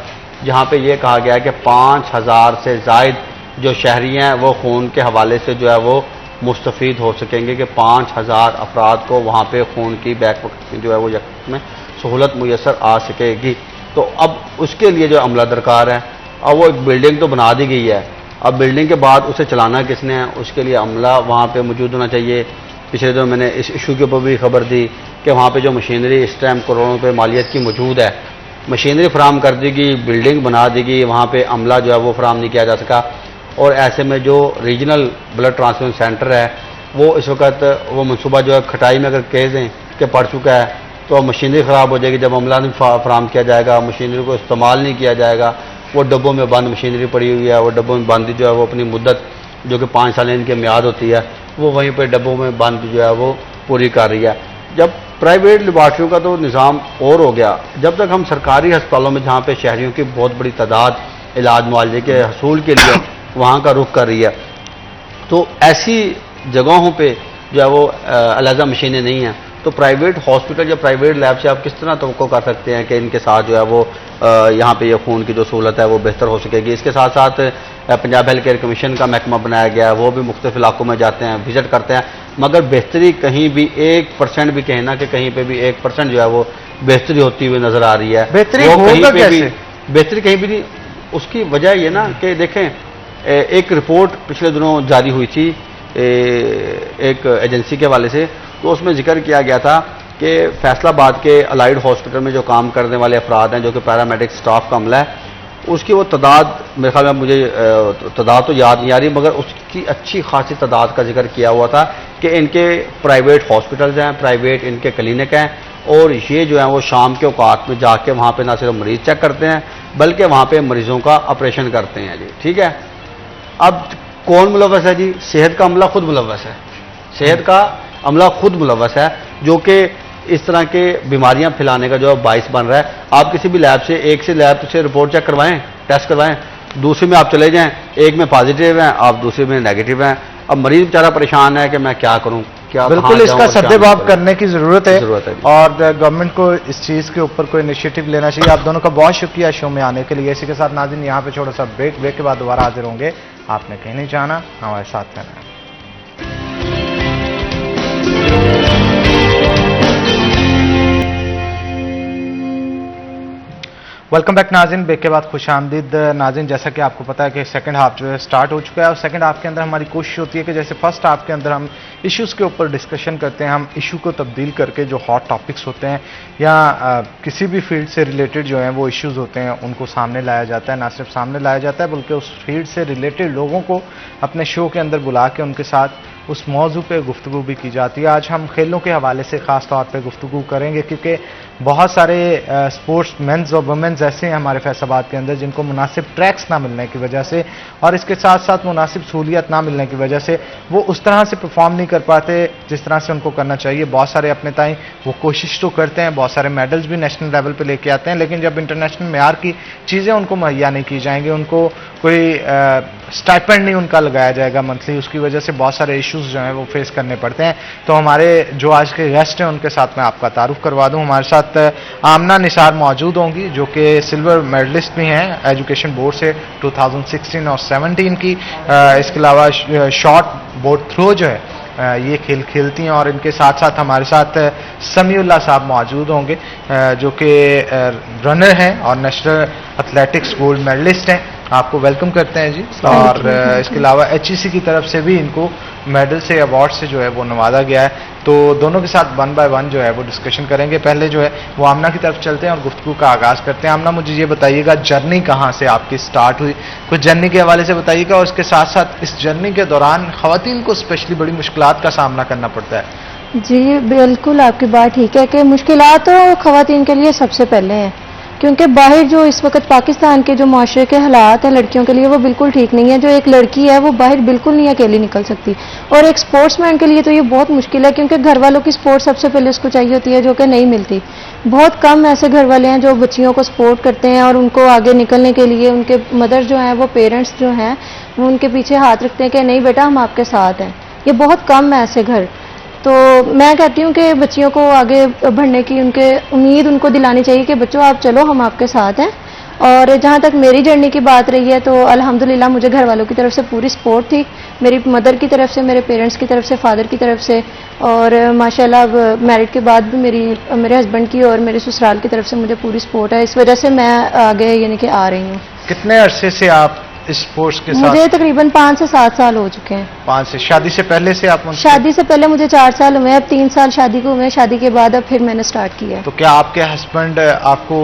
जहाँ पे ये कहा गया है कि 5000 से ज़ायद जो शहरी हैं वो खून के हवाले से जो है वो मुस्तफ़ीद हो सकेंगे, कि 5000 अफराद को वहाँ पे खून की बैक वक्त में जो है वो में सहूलत मुयसर आ सकेगी। तो अब उसके लिए जो अमला दरकार है, अब वो एक बिल्डिंग तो बना दी गई है, अब बिल्डिंग के बाद उसे चलाना किसने है, उसके लिए अमला वहाँ पे मौजूद होना चाहिए। पिछले दिनों मैंने इस इशू के ऊपर भी खबर दी कि वहाँ पे जो मशीनरी इस टाइम करोड़ों रुपये मालियत की मौजूद है, मशीनरी फराम कर दी गई, बिल्डिंग बना दी गई, वहाँ पे अमला जो है वो फराम नहीं किया जा सका। और ऐसे में जो रीजनल ब्लड ट्रांसफ्यूजन सेंटर है वो इस वक्त वो मनसूबा जो है खटाई में अगर कह दें कि पड़ चुका है, तो मशीनरी ख़राब हो जाएगी। जब अमला नहीं फराम किया जाएगा, मशीनरी को इस्तेमाल नहीं किया जाएगा, वो डब्बों में बंद मशीनरी पड़ी हुई है, वो डब्बों में बंद जो है वो अपनी मुद्दत जो कि 5 साल इनकी म्याद होती है वो वहीं पर डब्बों में बंद जो है वो पूरी कर रही है। जब प्राइवेट लेबार्ट्रियों का तो निज़ाम और हो गया, जब तक हम सरकारी अस्पतालों में जहाँ पे शहरियों की बहुत बड़ी तादाद इलाज मुआवजे के हसूल के लिए वहाँ का रुख कर रही है, तो ऐसी जगहों पे जो है वो अलहदा मशीनें नहीं हैं, तो प्राइवेट हॉस्पिटल या प्राइवेट लैब से आप किस तरह तवक्को कर सकते हैं कि इनके साथ जो है वो यहाँ पे ये खून की जो सहूलत है वो बेहतर हो सकेगी। इसके साथ साथ पंजाब हेल्थ केयर कमीशन का महकमा बनाया गया है, वो भी मुख्तलिफ इलाकों में जाते हैं, विजिट करते हैं, मगर बेहतरी कहीं भी 1% भी कहना कि कहीं पे भी 1% जो है वो बेहतरी होती हुई नजर आ रही है। बेहतरी वो कहीं होगा पे भी कैसे? बेहतरी कहीं भी नहीं। उसकी वजह ये ना कि देखें, एक रिपोर्ट पिछले दिनों जारी हुई थी एक एजेंसी के हवाले से, तो उसमें जिक्र किया गया था कि फैसलाबाद के अलाइड हॉस्पिटल में जो काम करने वाले अफराद हैं जो कि पैरामेडिक स्टाफ का अमला है, उसकी वो तादाद मेरे ख्याल में, मुझे तादाद तो याद नहीं आ रही, मगर उसकी अच्छी खासी तादाद का जिक्र किया हुआ था कि इनके प्राइवेट हॉस्पिटल्स हैं, प्राइवेट इनके क्लिनिक हैं, और ये जो है वो शाम के औकात में जाके वहाँ पे ना सिर्फ मरीज चेक करते हैं बल्कि वहाँ पे मरीजों का ऑपरेशन करते हैं जी। ठीक है, अब कौन मुलव्वस है जी? सेहत का अमला खुद मुलव्वस है, सेहत का अमला खुद मुलव्वस है, जो कि इस तरह के बीमारियां फैलाने का जो है बाइस बन रहा है। आप किसी भी लैब से, एक से लैब से रिपोर्ट चेक करवाएं, टेस्ट करवाएं, दूसरे में आप चले जाएं, एक में पॉजिटिव हैं, आप दूसरे में नेगेटिव हैं। अब मरीज बेचारा परेशान है कि मैं क्या करूं, क्या बिल्कुल इसका सद्देबाब करने की जरूरत है और जी। गवर्नमेंट को इस चीज के ऊपर कोई इनिशिएटिव लेना चाहिए। आप दोनों का बहुत शुक्रिया शो में आने के लिए। इसी के साथ नाज़रीन यहाँ पे छोटा सा ब्रेक के बाद दोबारा हाजिर होंगे। आपने कहीं नहीं जाना, हमारे साथ रहना है। वेलकम बैक नाज़रीन, ब्रेक के बाद खुश आमदीद नाज़रीन। जैसा कि आपको पता है कि सेकंड हाफ जो है स्टार्ट हो चुका है और सेकंड हाफ के अंदर हमारी कोशिश होती है कि जैसे फर्स्ट हाफ के अंदर हम इश्यूज़ के ऊपर डिस्कशन करते हैं, हम इशू को तब्दील करके जो हॉट टॉपिक्स होते हैं या किसी भी फील्ड से रिलेटेड जो हैं वो इश्यूज़ होते हैं उनको सामने लाया जाता है। ना सिर्फ सामने लाया जाता है बल्कि उस फील्ड से रिलेटेड लोगों को अपने शो के अंदर बुला के उनके साथ उस मौजू पे गुफ्तगू भी की जाती है। आज हम खेलों के हवाले से ख़ास तौर पे गुफ्तगू करेंगे क्योंकि बहुत सारे स्पोर्ट्स मेंस और वुमेन्स ऐसे हैं हमारे फैसलाबाद के अंदर जिनको मुनासिब ट्रैक्स ना मिलने की वजह से और इसके साथ साथ मुनासिब सहूलियत ना मिलने की वजह से वो उस तरह से परफॉर्म नहीं कर पाते जिस तरह से उनको करना चाहिए। बहुत सारे अपने ताईं वो कोशिश तो करते हैं, बहुत सारे मेडल्स भी नेशनल लेवल पे लेके आते हैं, लेकिन जब इंटरनेशनल मेयार की चीज़ें उनको मुहैया नहीं की जाएंगी, उनको कोई स्टाइपेंड नहीं उनका लगाया जाएगा मंथली, उसकी वजह से बहुत सारे इश्यूज जो हैं वो फेस करने पड़ते हैं। तो हमारे जो आज के गेस्ट हैं उनके साथ मैं आपका तारुफ करवा दूं। हमारे साथ आमना निसार मौजूद होंगी जो कि सिल्वर मेडलिस्ट भी हैं एजुकेशन बोर्ड से 2016 और 17 की। इसके अलावा शॉर्ट बोर्ड थ्रो जो है ये खेल खेलती हैं और इनके साथ साथ हमारे साथ समीउल्लाह साहब मौजूद होंगे जो कि रनर हैं और नेशनल एथलेटिक्स गोल्ड मेडलिस्ट हैं आपको वेलकम करते हैं जी। और इसके अलावा HEC की तरफ से भी इनको मेडल से, अवार्ड से जो है वो नवाजा गया है। तो दोनों के साथ 1 बाय 1 जो है वो डिस्कशन करेंगे। पहले जो है वो आमना की तरफ चलते हैं और गुफ्तगू का आगाज करते हैं। आमना, मुझे ये बताइएगा जर्नी कहाँ से आपकी स्टार्ट हुई, कुछ जर्नी के हवाले से बताइएगा, और इसके साथ साथ इस जर्नी के दौरान खवातीन को स्पेशली बड़ी मुश्किलात का सामना करना पड़ता है। जी बिल्कुल, आपकी बात ठीक है कि मुश्किलात तो खवातीन के लिए सबसे पहले हैं, क्योंकि बाहर जो इस वक्त पाकिस्तान के जो माशरे के हालात हैं लड़कियों के लिए वो बिल्कुल ठीक नहीं है। जो एक लड़की है वो बाहर बिल्कुल नहीं अकेली निकल सकती, और एक स्पोर्ट्समैन के लिए तो ये बहुत मुश्किल है, क्योंकि घर वालों की सपोर्ट सबसे पहले उसको चाहिए होती है, जो कि नहीं मिलती। बहुत कम ऐसे घर वाले हैं जो बच्चियों को सपोर्ट करते हैं और उनको आगे निकलने के लिए उनके मदर जो हैं, वो पेरेंट्स जो हैं, वो उनके पीछे हाथ रखते हैं कि नहीं बेटा हम आपके साथ हैं। ये बहुत कम है ऐसे घर। तो मैं कहती हूँ कि बच्चियों को आगे बढ़ने की उम्मीद उनको दिलानी चाहिए कि बच्चों आप चलो, हम आपके साथ हैं। और जहाँ तक मेरी जर्नी की बात रही है तो अल्हम्दुलिल्लाह मुझे घर वालों की तरफ से पूरी सपोर्ट थी, मेरी मदर की तरफ से, मेरे पेरेंट्स की तरफ से, फादर की तरफ से, और माशाल्लाह अब मैरिड के बाद भी मेरे हस्बैंड की और मेरे ससुराल की तरफ से मुझे पूरी सपोर्ट है। इस वजह से मैं आगे यानी कि आ रही हूँ। कितने अरसे से आप इस स्पोर्ट्स के साथ? मुझे तकरीबन 5 से 7 साल हो चुके हैं। 5 से? शादी से पहले से आप? शादी से पहले मुझे 4 साल हुए, अब 3 साल शादी को हुए। शादी के बाद अब फिर मैंने स्टार्ट किया है। तो क्या आपके हस्बैंड आपको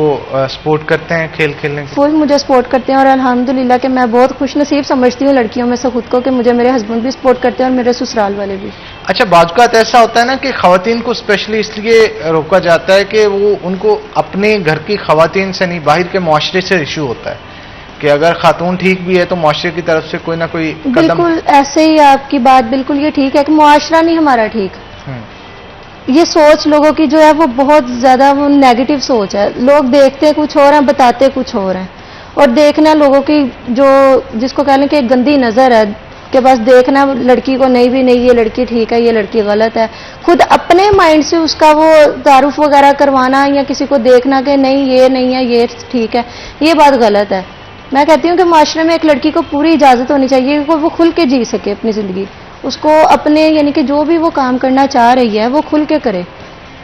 सपोर्ट करते हैं खेलने के? फुल मुझे सपोर्ट करते हैं, और अल्हम्दुलिल्लाह कि मैं बहुत खुश नसीब समझती हूँ लड़कियों में से खुद को कि मुझे मेरे हस्बैंड भी सपोर्ट करते हैं और मेरे ससुराल वाले भी। अच्छा, बाज़ ऐसा होता है ना कि खवातीन को स्पेशली इसलिए रोका जाता है कि वो उनको अपने घर की खवातीन से नहीं, बाहर के मुआशरे से इशू होता है कि अगर खातून ठीक भी है तो मुआशरे की तरफ से कोई ना कोई कदम। बिल्कुल ऐसे ही, आपकी बात बिल्कुल ये ठीक है कि मुआशरा नहीं हमारा ठीक। ये सोच लोगों की जो है वो बहुत ज्यादा वो नेगेटिव सोच है। लोग देखते कुछ और हैं, बताते कुछ और हैं, और देखना लोगों की जो जिसको कह लें कि एक गंदी नजर है कि बस देखना लड़की को नहीं भी नहीं ये लड़की ठीक है, ये लड़की गलत है। खुद अपने माइंड से उसका वो तारुफ वगैरह करवाना या किसी को देखना कि नहीं ये नहीं है ये ठीक है, ये बात गलत है। मैं कहती हूँ कि माशरे में एक लड़की को पूरी इजाजत होनी चाहिए कि वो खुल के जी सके अपनी जिंदगी। उसको अपने यानी कि जो भी वो काम करना चाह रही है वो खुल के करे,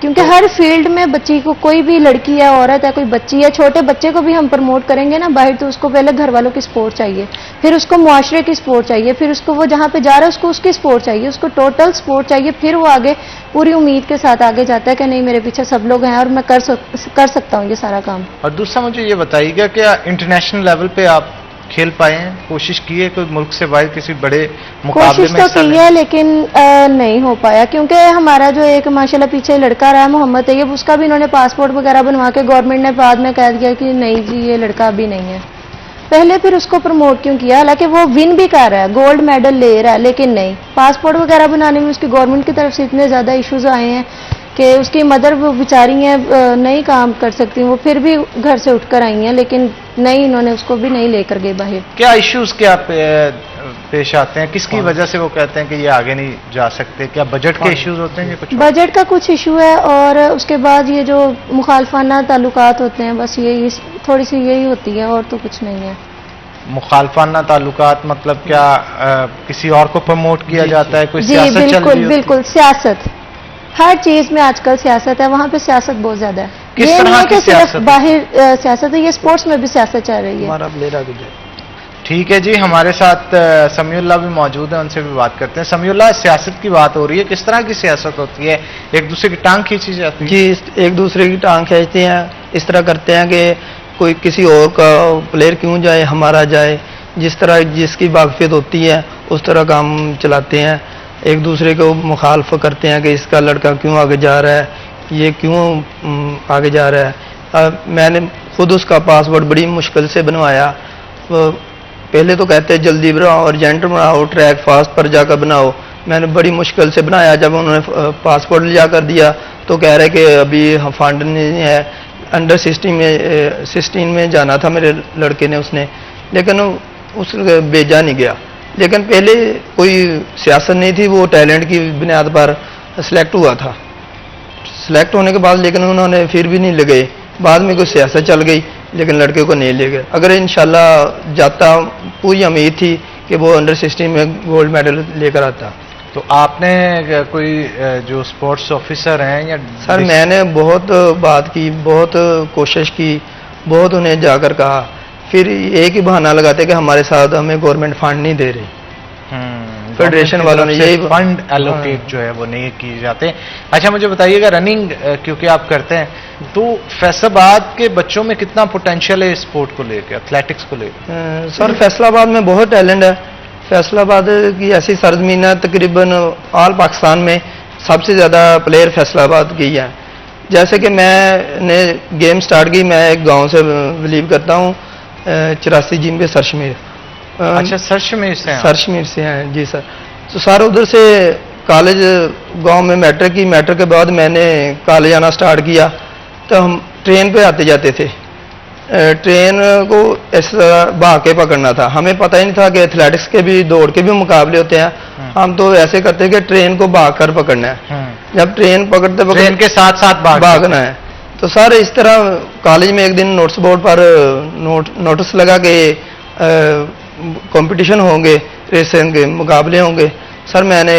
क्योंकि हर फील्ड में बच्ची को, कोई भी लड़की है, औरत है, कोई बच्ची है, छोटे बच्चे को भी हम प्रमोट करेंगे ना बाहर, तो उसको पहले घर वालों की सपोर्ट चाहिए, फिर उसको मुआशरे की सपोर्ट चाहिए, फिर उसको वो जहाँ पे जा रहा है उसको उसकी सपोर्ट चाहिए, उसको टोटल सपोर्ट चाहिए, फिर वो आगे पूरी उम्मीद के साथ आगे जाता है कि नहीं मेरे पीछे सब लोग हैं और मैं कर सकता हूँ ये सारा काम। और दूसरा मुझे ये बताइएगा कि इंटरनेशनल लेवल पे आप खेल पाए हैं, कोशिश की है कोई मुल्क से बाहर किसी बड़े मुकाबले में? कोशिश तो की है लेकिन नहीं हो पाया, क्योंकि हमारा जो एक माशाल्लाह पीछे लड़का रहा है मोहम्मद तैयब, उसका भी इन्होंने पासपोर्ट वगैरह बनवा के गवर्नमेंट ने बाद में कह दिया कि नहीं जी ये लड़का अभी नहीं है। पहले फिर उसको प्रमोट क्यों किया, हालांकि वो विन भी कर रहा है, गोल्ड मेडल ले रहा है, लेकिन नहीं, पासपोर्ट वगैरह बनाने में उसकी गवर्नमेंट की तरफ से इतने ज्यादा इश्यूज आए हैं कि उसकी मदर वो बेचारी हैं नहीं काम कर सकती, वो फिर भी घर से उठकर आई हैं, लेकिन नहीं, इन्होंने उसको भी नहीं लेकर गए बाहर। क्या इश्यूज क्या पेश आते हैं, किसकी वजह से वो कहते हैं कि ये आगे नहीं जा सकते? क्या बजट के इश्यूज होते हैं या कुछ? बजट का कुछ इशू है, और उसके बाद ये जो मुखालफाना ताल्लुकात होते हैं, बस यही थोड़ी सी यही होती है, और तो कुछ नहीं है। मुखालफाना ताल्लुकात मतलब क्या किसी और को प्रमोट किया जाता है, कोई सियासत चल रही है? बिल्कुल बिल्कुल, सियासत, हर चीज में आजकल सियासत है, वहाँ पे सियासत बहुत ज्यादा है। किस ये तरह नहीं है की कि सिर्फ सियासत? बाहर सियासत है, ये स्पोर्ट्स में भी सियासत चल रही है। ठीक है जी, हमारे साथ समीउल्लाह भी मौजूद है, उनसे भी बात करते हैं। समीउल्लाह, सियासत की बात हो रही है, किस तरह की सियासत होती है? एक दूसरे की टांग खींची जाती है? जी, एक दूसरे की टांग खींचते हैं, इस तरह करते हैं कि कोई किसी और का प्लेयर क्यों जाए, हमारा जाए, जिस तरह जिसकी वाकफियत होती है उस तरह काम चलाते हैं। एक दूसरे को मुखालफ करते हैं कि इसका लड़का क्यों आगे जा रहा है, ये क्यों आगे जा रहा है। मैंने खुद उसका पासवर्ड बड़ी मुश्किल से बनवाया। पहले तो कहते हैं जल्दी बनाओ, अर्जेंट बनाओ, ट्रैक फास्ट पर जाकर बनाओ, मैंने बड़ी मुश्किल से बनाया। जब उन्होंने पासपोर्ट लिया कर दिया तो कह रहे कि अभी फंड नहीं है, अंडर 16 में जाना था मेरे लड़के ने, उसने, लेकिन उस भेजा नहीं गया। लेकिन पहले कोई सियासत नहीं थी, वो टैलेंट की बुनियाद पर सिलेक्ट हुआ था। सिलेक्ट होने के बाद लेकिन उन्होंने फिर भी नहीं ले गए, बाद में कोई सियासत चल गई लेकिन लड़के को नहीं ले गए। अगर इंशाल्लाह जाता, पूरी उम्मीद थी कि वो अंडर 16 में गोल्ड मेडल लेकर आता। तो आपने कोई जो स्पोर्ट्स ऑफिसर हैं या? सर मैंने बहुत बात की, बहुत कोशिश की, बहुत उन्हें जाकर कहा, फिर एक ही बहाना लगाते कि हमारे साथ हमें गवर्नमेंट फंड नहीं दे रही। फेडरेशन वालों ने यही फंड एलोकेट जो है वो नहीं किए जाते। अच्छा मुझे बताइएगा, रनिंग क्योंकि आप करते हैं, तो फैसलाबाद के बच्चों में कितना पोटेंशियल है स्पोर्ट को लेकर, एथलेटिक्स को लेकर? सर फैसलाबाद में बहुत टैलेंट है। फैसलाबाद की ऐसी सरजमीन है, तकरीबन ऑल पाकिस्तान में सबसे ज़्यादा प्लेयर फैसलाबाद की है। जैसे कि मैंने गेम स्टार्ट की, मैं एक गांव से बिलीव करता हूँ, 84 जिम्बे सरशमीर। अच्छा सरशमीर से हैं? सरशमीर से हैं जी सर। तो सर उधर से कॉलेज गांव में मैट्रिक की, मैट्रिक के बाद मैंने कॉलेज आना स्टार्ट किया। तो हम ट्रेन पे आते जाते थे, ट्रेन को इस तरह भाग के पकड़ना था। हमें पता ही नहीं था कि एथलेटिक्स के भी, दौड़ के भी मुकाबले होते हैं। हम तो ऐसे करते कि ट्रेन को भाग कर पकड़ना है। जब ट्रेन पकड़ते पकड़ते ट्रेन के साथ साथ भागना है। तो सर इस तरह कॉलेज में एक दिन नोट्स बोर्ड पर नोटिस लगा कि कंपटीशन होंगे, रेसिंग के मुकाबले होंगे। सर मैंने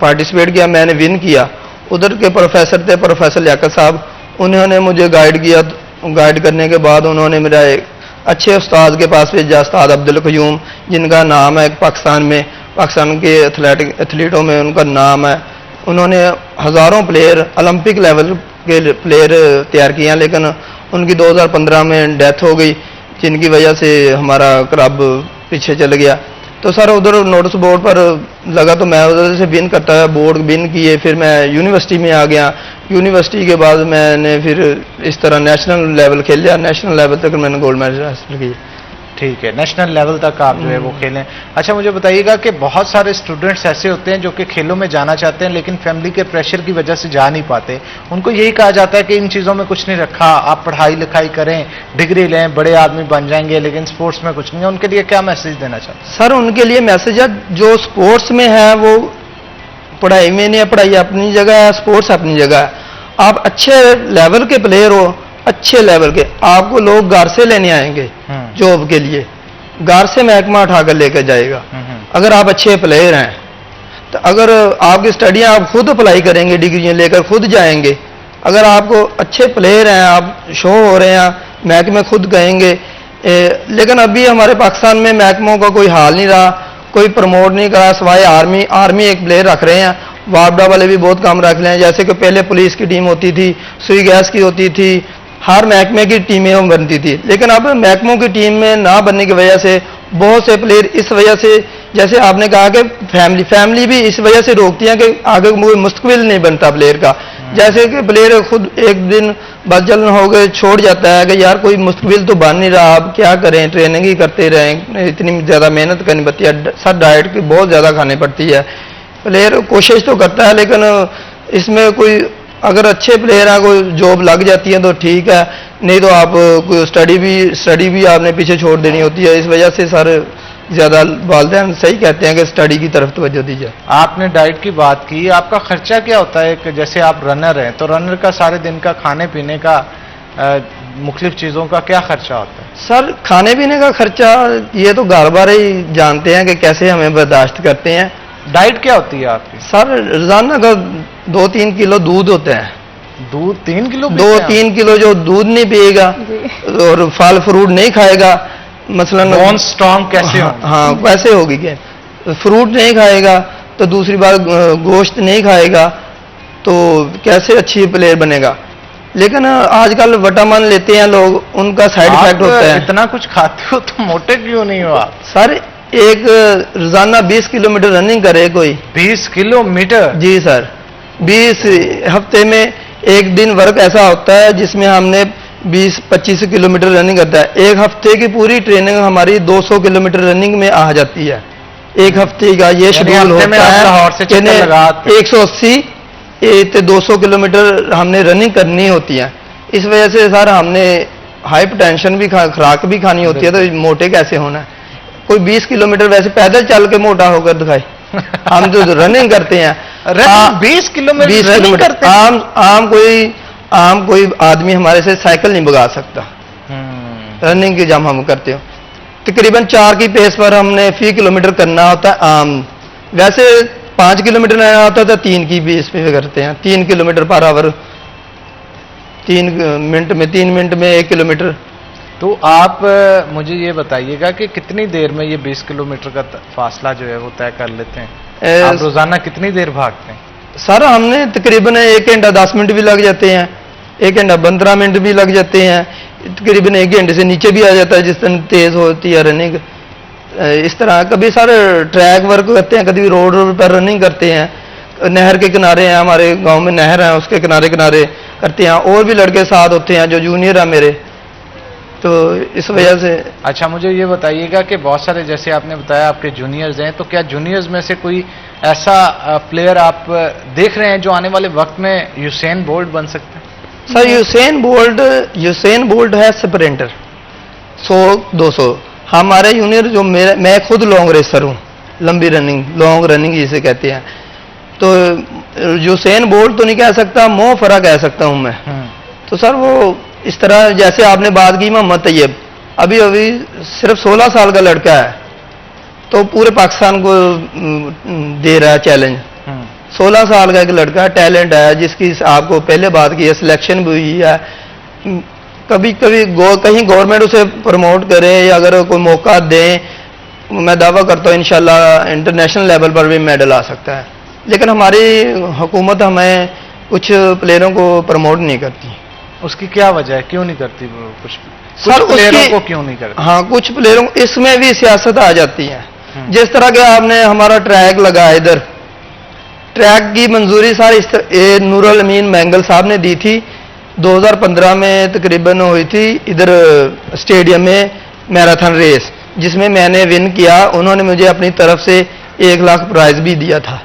पार्टिसिपेट किया, मैंने विन किया। उधर के प्रोफेसर थे, प्रोफेसर लियाकत साहब, उन्होंने मुझे गाइड किया। गाइड करने के बाद उन्होंने मेरा एक अच्छे उस्ताद के पास भेजा, उस्ताद अब्दुल क़य्यूम, जिनका नाम है पाकिस्तान में, पाकिस्तान के एथलीटों में उनका नाम है। उन्होंने हज़ारों प्लेयर, ओलंपिक लेवल के प्लेयर तैयार किए हैं, लेकिन उनकी 2015 में डेथ हो गई, जिनकी वजह से हमारा क्लब पीछे चल गया। तो सर उधर नोटिस बोर्ड पर लगा, तो मैं उधर से विन करता है, बोर्ड विन किए। फिर मैं यूनिवर्सिटी में आ गया। यूनिवर्सिटी के बाद मैंने फिर इस तरह नेशनल लेवल खेल लिया। नेशनल लेवल तक मैंने गोल्ड मेडल हासिल किया। ठीक है, नेशनल लेवल तक आप जो है वो खेलें। अच्छा मुझे बताइएगा कि बहुत सारे स्टूडेंट्स ऐसे होते हैं जो कि खेलों में जाना चाहते हैं, लेकिन फैमिली के प्रेशर की वजह से जा नहीं पाते। उनको यही कहा जाता है कि इन चीज़ों में कुछ नहीं रखा, आप पढ़ाई लिखाई करें, डिग्री लें, बड़े आदमी बन जाएंगे, लेकिन स्पोर्ट्स में कुछ नहीं है। उनके लिए क्या मैसेज देना चाहते हैं? सर उनके लिए मैसेज है, जो स्पोर्ट्स में है वो पढ़ाई में नहीं है। पढ़ाई अपनी जगह है, स्पोर्ट्स अपनी जगह है। आप अच्छे लेवल के प्लेयर हो, अच्छे लेवल के, आपको लोग घर से लेने आएंगे जॉब के लिए, घर से महकमा उठाकर लेकर जाएगा। अगर आप अच्छे प्लेयर हैं तो अगर आपकी स्टडियां आप खुद अप्लाई करेंगे, डिग्रियां लेकर खुद जाएंगे। अगर आपको अच्छे प्लेयर हैं, आप शो हो रहे हैं, महकमे खुद कहेंगे। लेकिन अभी हमारे पाकिस्तान में महकमों का कोई हाल नहीं रहा, कोई प्रमोट नहीं करा, सिवाय आर्मी एक प्लेयर रख रहे हैं। वापडा वाले भी बहुत कम रख रहे हैं। जैसे कि पहले पुलिस की टीम होती थी, सुई गैस की होती थी, हर महकमे की टीमें बनती थी। लेकिन अब महकमों की टीम में ना बनने की वजह से बहुत से प्लेयर इस वजह से, जैसे आपने कहा कि फैमिली भी इस वजह से रोकती है कि आगे कोई मुस्तकबिल नहीं बनता प्लेयर का। जैसे कि प्लेयर खुद एक दिन बस जलन हो गए छोड़ जाता है कि यार कोई मुस्तकबिल तो बन नहीं रहा, आप क्या करें, ट्रेनिंग ही करते रहें, इतनी ज़्यादा मेहनत करनी पड़ती है, सर डाइट की बहुत ज़्यादा खानी पड़ती है। प्लेयर कोशिश तो करता है, लेकिन इसमें कोई अगर अच्छे प्लेयर हैं, कोई जॉब लग जाती है तो ठीक है, नहीं तो आप कोई स्टडी भी आपने पीछे छोड़ देनी होती है। इस वजह से सर ज़्यादा वालिदैन सही कहते हैं कि स्टडी की तरफ तवज्जो दी जाए। आपने डाइट की बात की, आपका खर्चा क्या होता है? कि जैसे आप रनर हैं, तो रनर का सारे दिन का खाने पीने का, मुख्तलिफ चीज़ों का क्या खर्चा होता है? सर खाने पीने का खर्चा ये तो घर बार ही जानते हैं कि कैसे हमें बर्दाश्त करते हैं। डाइट क्या होती है आपकी? सर रोजाना का 2-3 किलो दूध होता है। दूध 3 किलो? 2-3 किलो जो दूध नहीं पिएगा और फल फ्रूट नहीं खाएगा, मसलन बोन स्ट्रॉन्ग कैसे हो? हाँ कैसे होगी क्या? फ्रूट नहीं खाएगा तो दूसरी बार गोश्त नहीं खाएगा तो कैसे अच्छी प्लेयर बनेगा? लेकिन आजकल विटामिन लेते हैं लोग, उनका साइड इफेक्ट होता है। इतना कुछ खाते हो तो मोटे क्यों नहीं हो आप? सर एक रोजाना 20 किलोमीटर रनिंग करे कोई। 20 किलोमीटर? जी सर, 20 हफ्ते में एक दिन वर्क ऐसा होता है जिसमें हमने 20-25 किलोमीटर रनिंग करता है। एक हफ्ते की पूरी ट्रेनिंग हमारी 200 किलोमीटर रनिंग में आ जाती है। एक हफ्ते का ये शेड्यूल होता है, 180 200 किलोमीटर हमने रनिंग करनी होती है। इस वजह से सर हमने हाइपर टेंशन भी खुराक भी खानी होती है, तो मोटे कैसे होना है? कोई 20 किलोमीटर वैसे पैदल चल के मोटा होकर दिखाए, हम तो रनिंग करते हैं। 20 किलोमीटर रनिंग करते हैं? आम कोई आदमी हमारे से साइकिल नहीं भगा सकता रनिंग की जब हम करते हो। तकरीबन 4 की पेस पर हमने फी किलोमीटर करना होता है आम। वैसे 5 किलोमीटर लेना होता है तो 3 की पेस पे करते हैं, 3 किलोमीटर पर आवर, 3 मिनट में 1 किलोमीटर। तो आप मुझे ये बताइएगा कि कितनी देर में ये 20 किलोमीटर का फासला जो है वो तय कर लेते हैं? आप रोजाना कितनी देर भागते हैं? सर हमने तकरीबन 1 घंटा 10 मिनट भी लग जाते हैं, 1 घंटा 15 मिनट भी लग जाते हैं, तकरीबन 1 घंटे से नीचे भी आ जाता है जिस दिन तेज होती है रनिंग। इस तरह कभी सर ट्रैक वर्क करते हैं, कभी रोड पर रनिंग करते हैं, नहर के किनारे हैं, हमारे गांव में नहर है उसके किनारे किनारे करते हैं, और भी लड़के साथ होते हैं जो जूनियर है मेरे, तो इस वजह से। अच्छा, मुझे ये बताइएगा कि बहुत सारे, जैसे आपने बताया आपके जूनियर्स हैं, तो क्या जूनियर्स में से कोई ऐसा प्लेयर आप देख रहे हैं जो आने वाले वक्त में यूसेन बोल्ट बन सकते हैं? सर यूसेन बोल्ट है स्प्रिंटर 100-200। हमारे जूनियर जो मैं खुद लॉन्ग रेसर हूँ, लंबी रनिंग, लॉन्ग रनिंग जिसे कहते हैं, तो यूसेन बोल्ट तो नहीं कह सकता, मो फरा कह सकता हूँ मैं। तो सर वो इस तरह, जैसे आपने बात की मोहम्मद तैयब, अभी सिर्फ 16 साल का लड़का है, तो पूरे पाकिस्तान को दे रहा है चैलेंज। 16 साल का एक लड़का है, टैलेंट है, जिसकी आपको पहले बात की है, सिलेक्शन भी हुई है। कभी कभी कहीं गवर्नमेंट उसे प्रमोट करे या अगर कोई मौका दे, मैं दावा करता हूँ इंशाल्लाह इंटरनेशनल लेवल पर भी मेडल आ सकता है। लेकिन हमारी हुकूमत हमें कुछ प्लेयरों को प्रमोट नहीं करती। उसकी क्या वजह है, क्यों नहीं करती वो? कुछ सर प्लेयरों को क्यों नहीं करती? हाँ, कुछ प्लेयरों, इसमें भी सियासत आ जाती है। जिस तरह के आपने हमारा ट्रैक लगा इधर, ट्रैक की मंजूरी सर नूरुल अमीन मैंगल साहब ने दी थी, 2015 में तकरीबन हुई थी इधर स्टेडियम में मैराथन रेस, जिसमें मैंने विन किया। उन्होंने मुझे अपनी तरफ से 1 लाख प्राइज भी दिया था।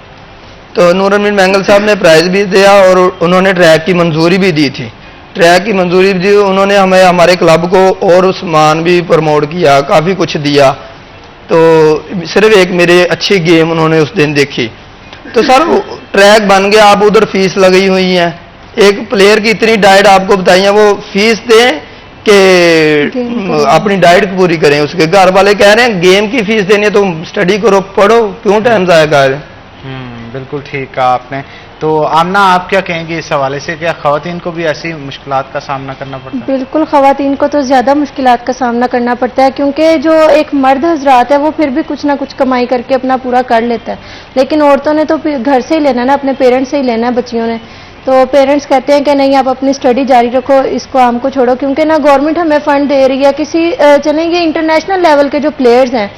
तो नूरुल अमीन मैंगल साहब ने प्राइज भी दिया और उन्होंने ट्रैक की मंजूरी भी दी थी। ट्रैक की मंजूरी दी, उन्होंने हमें हमारे क्लब को और सामान भी प्रमोट किया, काफ़ी कुछ दिया। तो सिर्फ एक मेरे अच्छी गेम उन्होंने उस दिन देखी। तो सर ट्रैक बन गया, आप उधर फीस लगी हुई है, एक प्लेयर की इतनी डाइट आपको बताइए, वो फीस दें कि अपनी डाइट पूरी करें। उसके घर वाले कह रहे हैं गेम की फीस देनी है तो स्टडी करो, पढ़ो, क्यों टाइम ज़ाया कर रहे हैं। बिल्कुल ठीक कहा आपने। तो आमना, आप क्या कहेंगे इस हवाले से? क्या खवातीन को भी ऐसी मुश्किलात का सामना करना पड़ता है? बिल्कुल, खवातीन को तो ज़्यादा मुश्किलात का सामना करना पड़ता है, क्योंकि जो एक मर्द हजरात है वो फिर भी कुछ ना कुछ कमाई करके अपना पूरा कर लेता है, लेकिन औरतों ने तो घर से ही लेना है ना, अपने पेरेंट्स से ही लेना है, बच्चियों ने। तो पेरेंट्स कहते हैं कि नहीं, आप अपनी स्टडी जारी रखो, इसको हमको छोड़ो, क्योंकि ना गवर्नमेंट हमें फ़ंड दे रही है, किसी चलें ये इंटरनेशनल लेवल के जो प्लेयर्स हैं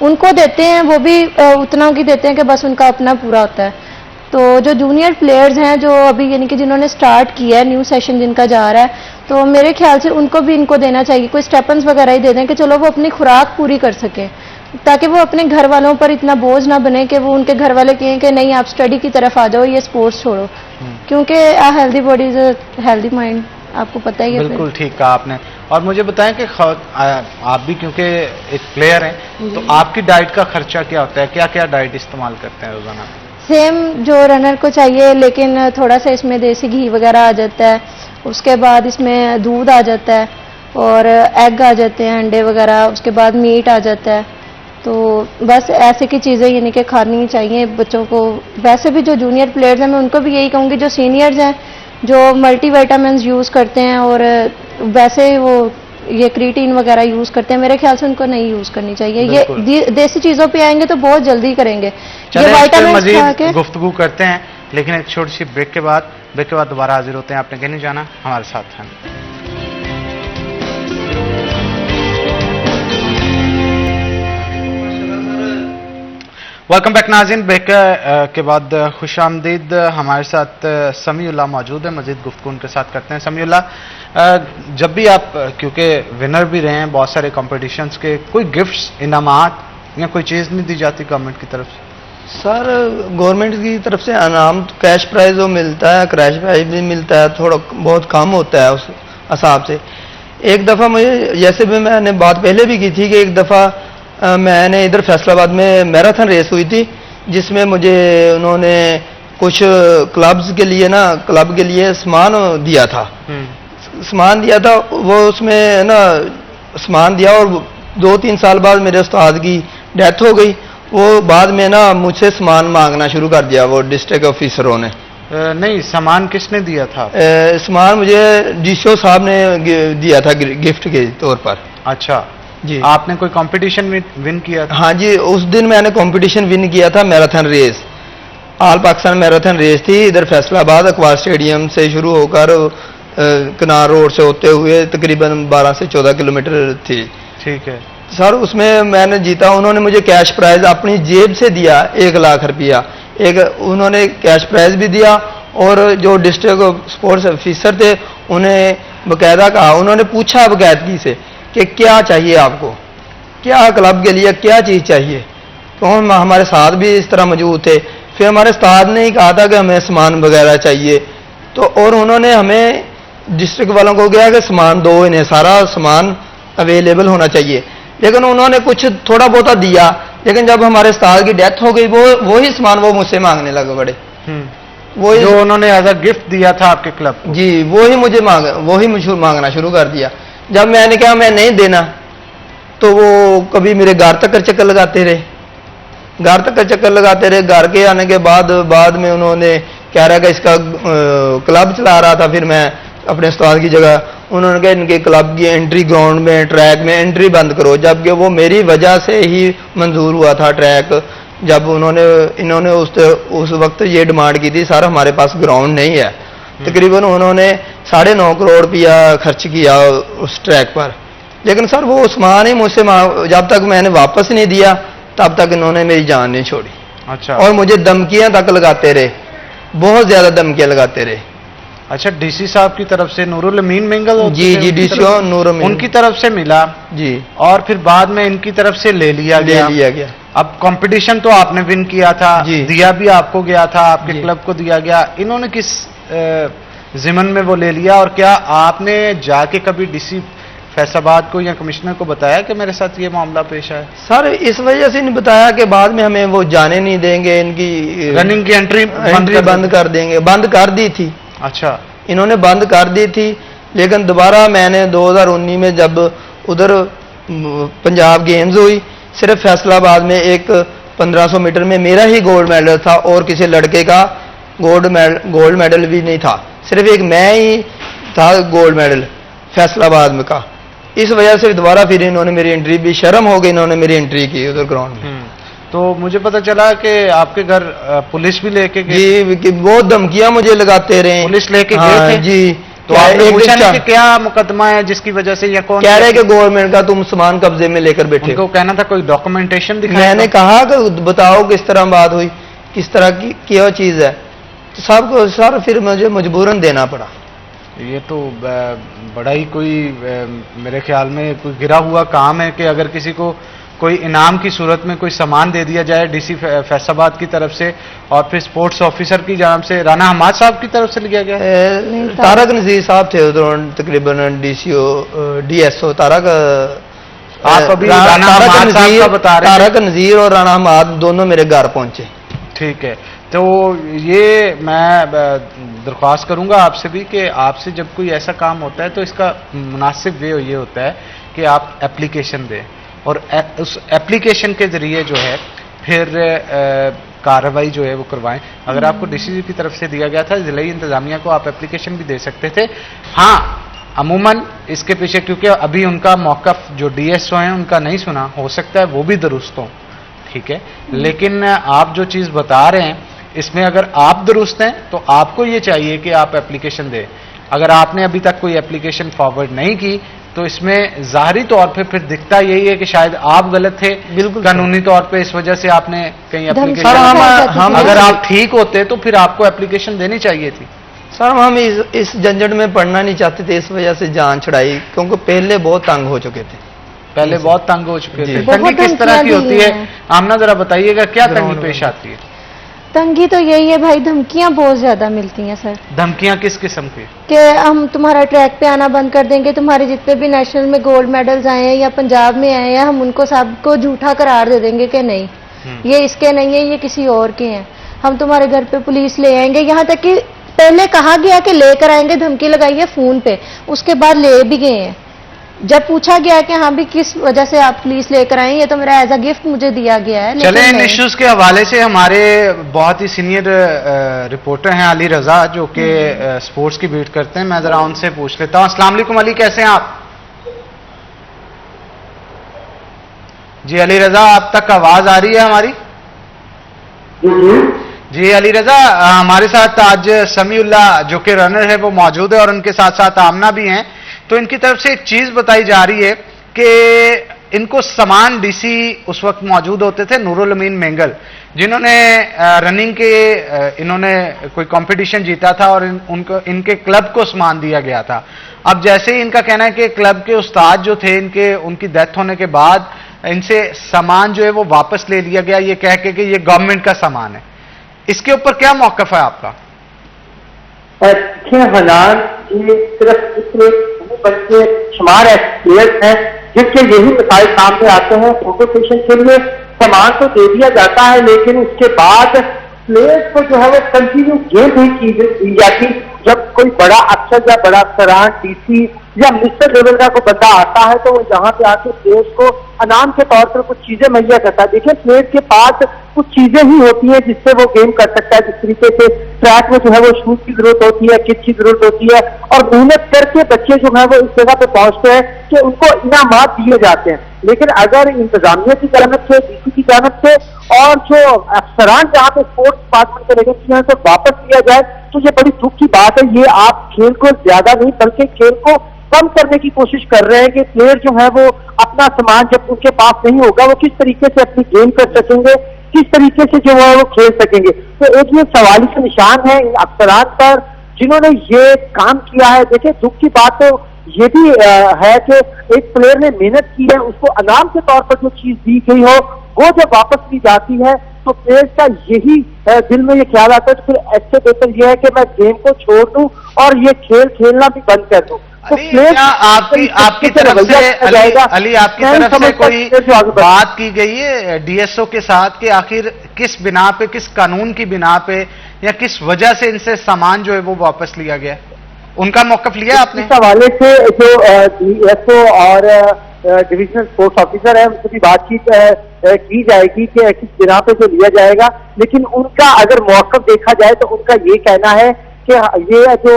उनको देते हैं, वो भी उतना की देते हैं कि बस उनका अपना पूरा होता है। तो जो जूनियर प्लेयर्स हैं जो अभी यानी कि जिन्होंने स्टार्ट किया है, न्यू सेशन जिनका जा रहा है, तो मेरे ख्याल से उनको भी इनको देना चाहिए, कोई स्टेपन्स वगैरह ही दे दें कि चलो वो अपनी खुराक पूरी कर सकें, ताकि वो अपने घर वालों पर इतना बोझ ना बने कि वो उनके घर वाले कहें कि नहीं आप स्टडी की तरफ आ जाओ, ये स्पोर्ट्स छोड़ो, क्योंकि a healthy body is a healthy mind, आपको पता ही है। बिल्कुल ठीक कहा आपने। और मुझे बताएं कि आप भी क्योंकि एक प्लेयर हैं, तो आपकी डाइट का खर्चा क्या होता है? क्या क्या डाइट इस्तेमाल करते हैं रोजाना? सेम जो रनर को चाहिए, लेकिन थोड़ा सा इसमें देसी घी वगैरह आ जाता है, उसके बाद इसमें दूध आ जाता है और एग आ जाते हैं, अंडे वगैरह, उसके बाद मीट आ जाता है। तो बस ऐसे की चीज़ें यानी कि खानी चाहिए बच्चों को। वैसे भी जो जूनियर प्लेयर्स हैं मैं उनको भी यही कहूँगी, जो सीनियर्स हैं जो मल्टीविटामिन यूज़ करते हैं और वैसे वो ये क्रिएटिन वगैरह यूज़ करते हैं, मेरे ख्याल से उनको नहीं यूज़ करनी चाहिए। ये देसी चीज़ों पे आएंगे तो बहुत जल्दी करेंगे। ये विटामिन मजीद गुफ्तगू करते हैं, लेकिन एक छोटी सी ब्रेक के बाद दोबारा हाजिर होते हैं। आपने कहीं नहीं जाना, हमारे साथ हैं। वेलकम बैक नाज़रीन। ब्रेक के बाद खुश आमदीद। हमारे साथ समीउल्लाह मौजूद है, मजीद गुफ्तगू उनके साथ करते हैं। समीउल्लाह, जब भी आप क्योंकि विनर भी रहे हैं बहुत सारे कॉम्पिटिशन्स के, कोई गिफ्ट्स, इनामात या कोई चीज़ नहीं दी जाती गवर्नमेंट की तरफ से? सर गवर्नमेंट की तरफ से इनाम कैश प्राइज वो मिलता है, क्रैश प्राइज भी मिलता है, थोड़ा बहुत कम होता है उस हिसाब से। एक दफ़ा मुझे, जैसे भी मैंने बात पहले भी की थी कि एक दफ़ा मैंने इधर फैसलाबाद में मैराथन रेस हुई थी, जिसमें मुझे उन्होंने कुछ क्लब्स के लिए ना, क्लब के लिए सामान दिया था। सामान दिया था, वो उसमें ना सामान दिया और 2-3 साल बाद मेरे उस्ताद की डेथ हो गई। वो बाद में ना मुझसे सामान मांगना शुरू कर दिया वो डिस्ट्रिक्ट ऑफिसरों ने, नहीं, सामान किसने दिया था? सामान मुझे डीसीओ साहब ने दिया था गिफ्ट के तौर पर। अच्छा जी। आपने कोई कंपटीशन विन किया था? हाँ जी, उस दिन मैंने कंपटीशन विन किया था, marathon race, all Pakistan marathon race थी। इधर फैसलाबाद अकवार स्टेडियम से शुरू होकर कनार रोड से होते हुए तकरीबन 12 से 14 किलोमीटर थी। ठीक है सर, उसमें मैंने जीता। उन्होंने मुझे कैश प्राइज अपनी जेब से दिया 1 लाख रुपया। उन्होंने कैश प्राइज भी दिया और जो डिस्ट्रिक्ट स्पोर्ट्स ऑफिसर थे उन्हें बकायदा कहा, उन्होंने पूछा बाकायदगी से कि क्या चाहिए आपको, क्या क्लब के लिए क्या चीज़ चाहिए, तो हमारे साथ भी इस तरह मौजूद थे। फिर हमारे उस्ताद ने ही कहा था कि हमें सामान वगैरह चाहिए, तो और उन्होंने हमें डिस्ट्रिक्ट वालों को कहा कि सामान दो, इन्हें सारा सामान अवेलेबल होना चाहिए। लेकिन उन्होंने कुछ थोड़ा बहुता दिया, लेकिन जब हमारे उस्ताद की डेथ हो गई वो ही सामान वो मुझसे मांगने लगे बड़े। वो जो उन्होंने एज अ गिफ्ट दिया था आपके क्लब को? जी, वो ही मुझे मांगना शुरू कर दिया। जब मैंने कहा मैं नहीं देना, तो वो कभी मेरे घर तक चक्कर लगाते रहे, घर के आने के बाद में उन्होंने कह रहा कि इसका क्लब चला रहा था। फिर मैं अपने उस्ताद की जगह, उन्होंने कहा इनके क्लब की एंट्री ग्राउंड में ट्रैक में एंट्री बंद करो, जबकि वो मेरी वजह से ही मंजूर हुआ था ट्रैक। जब इन्होंने उस वक्त ये डिमांड की थी, सर हमारे पास ग्राउंड नहीं है। तकरीबन उन्होंने 9.5 करोड़ रुपया खर्च किया उस ट्रैक पर, लेकिन सर वो सामान ही मुझसे जब तक मैंने वापस नहीं दिया तब तक इन्होंने मेरी जान नहीं छोड़ी। अच्छा। और मुझे धमकियां तक लगाते रहे, बहुत ज्यादा धमकियां लगाते रहे। अच्छा, डीसी साहब की तरफ से नूरुल अमीन मिंगल होते जी थे, जी, डीसीओ नूर अमीन, उनकी तरफ से मिला जी, और फिर बाद में इनकी तरफ से ले लिया गया। अब कंपटीशन तो आपने विन किया था, दिया भी आपको गया था, आपके क्लब को दिया गया। इन्होंने किस जिमन में वो ले लिया, और क्या आपने जाके कभी डीसी फैसलाबाद को या कमिश्नर को बताया कि मेरे साथ ये मामला पेश आया? सर इस वजह से नहीं बताया कि बाद में हमें वो जाने नहीं देंगे, इनकी रनिंग की एंट्री बंद कर देंगे। बंद कर दी थी। अच्छा, इन्होंने बंद कर दी थी, लेकिन दोबारा मैंने 2019 में जब उधर पंजाब गेम्स हुई, सिर्फ फैसलाबाद में एक 1500 मीटर में मेरा ही गोल्ड मेडल था और किसी लड़के का गोल्ड मेडल भी नहीं था, सिर्फ एक मैं ही था गोल्ड मेडल फैसलाबाद में का। इस वजह से दोबारा फिर इन्होंने मेरी एंट्री भी, शर्म हो गई, इन्होंने मेरी एंट्री की उधर ग्राउंड में। तो मुझे पता चला कि आपके घर पुलिस भी लेके गई? जी, बहुत धमकियां मुझे लगाते रहे। पुलिस लेके गए थे? जी। तो आपने पूछा नहीं कि क्या मुकदमा है जिसकी वजह से, या कौन कह रहे कि गवर्नमेंट का तुम सामान कब्जे में लेकर बैठे? उनको कहना था कोई डॉक्यूमेंटेशन दिखाएं। मैंने कहा कि बताओ किस तरह बात हुई, किस तरह की क्या चीज है, तो सबको सर फिर मुझे मजबूरन देना पड़ा। ये तो बड़ा ही कोई मेरे ख्याल में कोई गिरा हुआ काम है कि अगर किसी को कोई इनाम की सूरत में कोई सामान दे दिया जाए डीसी फैसलाबाद की तरफ से, और फिर स्पोर्ट्स ऑफिसर की जानिब से राना हमाद साहब की तरफ से लिया गया। तारक नजीर साहब थे उधर, तकरीबन डीसीओ डीएसओ तारक। आप अभी राना हमाद साहब का बता रहे हैं? तारक नजीर और राना हमाद दोनों मेरे घर पहुंचे। ठीक है, तो ये मैं दरख्वास्त करूंगा आपसे भी कि आपसे जब कोई ऐसा काम होता है तो इसका मुनासिब वे ये होता है कि आप एप्लीकेशन दें, और उस एप्लीकेशन के जरिए जो है फिर कार्रवाई जो है वो करवाएं। अगर आपको डीसी की तरफ से दिया गया था जिला इंतजामिया को, आप एप्लीकेशन भी दे सकते थे। हाँ, अमूमन इसके पीछे क्योंकि अभी उनका मौक़िफ़ जो डीएसओ हैं उनका नहीं सुना, हो सकता है वो भी दुरुस्त हो, ठीक है, लेकिन आप जो चीज़ बता रहे हैं इसमें अगर आप दुरुस्त हैं तो आपको ये चाहिए कि आप एप्लीकेशन दें। अगर आपने अभी तक कोई एप्लीकेशन फॉरवर्ड नहीं की तो इसमें ज़ाहरी तौर पे फिर दिखता यही है कि शायद आप गलत थे, बिल्कुल कानूनी तौर पे, इस वजह से आपने कहीं एप्लीकेशन, अगर आप ठीक होते तो फिर आपको एप्लीकेशन देनी चाहिए थी। सर हम इस झंझट में पढ़ना नहीं चाहते थे, इस वजह से जान छुड़ाई, क्योंकि पहले बहुत तंग हो चुके थे। पहले बहुत तंग हो चुके थे। तंगी किस तरह की होती है आमना, जरा बताइएगा, क्या तंगी पेश आती है? तंगी तो यही है भाई, धमकियां बहुत ज्यादा मिलती हैं सर। धमकियां किस किस्म की? कि हम तुम्हारा ट्रैक पे आना बंद कर देंगे, तुम्हारे जितने भी नेशनल में गोल्ड मेडल्स आए हैं या पंजाब में आए हैं, हम उनको सबको झूठा करार दे देंगे कि नहीं ये इसके नहीं है, ये किसी और के हैं। हम तुम्हारे घर पे पुलिस ले आएंगे, यहाँ तक कि पहले कहा गया कि लेकर आएंगे, धमकी लगाई है फोन पे, उसके बाद ले भी गए हैं। जब पूछा गया कि हाँ भी किस वजह से आप पुलिस लेकर आए, ये तो मेरा एज अ गिफ्ट मुझे दिया गया है। चले इन इश्यूज के हवाले से हमारे बहुत ही सीनियर रिपोर्टर हैं अली रजा, जो कि स्पोर्ट्स की बीट करते हैं। मैं जरा उनसे पूछ लेता हूं। अस्सलाम वालेकुम अली, कैसे हैं आप? जी अली रजा, आप तक आवाज आ रही है हमारी? जी अली रजा, हमारे साथ आज समीउल्लाह जो कि रनर है वो मौजूद है और उनके साथ साथ आमना भी हैं। तो इनकी तरफ से एक चीज बताई जा रही है कि इनको समान डीसी उस वक्त मौजूद होते थे नूरुल अमीन मेंगल, जिन्होंने रनिंग के इन्होंने कोई कंपटीशन जीता था और उनको इनके क्लब को सम्मान दिया गया था। अब जैसे ही इनका कहना है कि क्लब के उस्ताद जो थे इनके, उनकी डेथ होने के बाद इनसे सामान जो है वो वापस ले लिया गया, ये कह के कि ये गवर्नमेंट का सामान है। इसके ऊपर क्या मौकफ है आपका? ये सिर्फ बच्चे शुमार प्लेयर्स हैं जिनके यही मसाइल सामने आते हैं। फोटो सेशन के लिए सामान तो दे दिया जाता है, लेकिन उसके बाद प्लेयर्स को जो है वो कंटिन्यू गेम नहीं की जाती। जब कोई बड़ा अफसर या बड़ा अफसरान डीसी या मिनिस्टर लेवल का कोई बंदा आता है तो वो यहाँ पे आके प्लेयर्स को अनाम के तौर पर कुछ चीजें मुहैया करता है। देखिए प्लेयर्स के पास कुछ चीजें ही होती हैं जिससे वो गेम कर सकता है। जिस तरीके से ट्रैक में जो है वो शूज की जरूरत होती है, किट की जरूरत होती है, और मेहनत करके बच्चे जो है वो इस जगह पे पहुंचते हैं कि उनको इनामात दिए जाते हैं। लेकिन अगर इंतजामिया की जानब से, डीसी की जानब से और जो अफसरान जहाँ पे स्पोर्ट्स डिपार्टमेंट के लेकर तो वापस लिया जाए तो ये बड़ी दुख की बात है। ये आप खेल को ज्यादा नहीं बल्कि खेल को कम करने की कोशिश कर रहे हैं कि प्लेयर जो है वो अपना सामान जब उनके पास नहीं होगा वो किस तरीके से अपनी गेम कर सकेंगे, किस तरीके से जो है वो खेल सकेंगे। तो एक ये सवाली का निशान है इन अफसरान पर जिन्होंने ये काम किया है। देखिए दुख की बात तो ये भी है कि एक प्लेयर ने मेहनत की है, उसको अनाम के तौर पर जो चीज दी गई हो वो जब वापस ली जाती है तो प्लेयर का यही दिल में ये ख्याल आता है तो फिर ऐसे बेहतर यह है कि मैं गेम को छोड़ दूं और ये खेल खेलना भी बंद कर दूं। तो प्लेयर आपकी तरफ से अली आपकी तरफ से कोई बात की गई है डीएसओ के साथ कि आखिर किस बिना पे, किस कानून की बिना पे या किस वजह से इनसे सामान जो है वो वापस लिया गया? उनका मौकफ लिया आपने? इस हवाले से जो डीएसओ और डिविजनल स्पोर्ट्स ऑफिसर है उनसे भी बातचीत की जाएगी कि किस बिना पे जो लिया जाएगा। लेकिन उनका अगर मौकफ देखा जाए तो उनका ये कहना है कि ये जो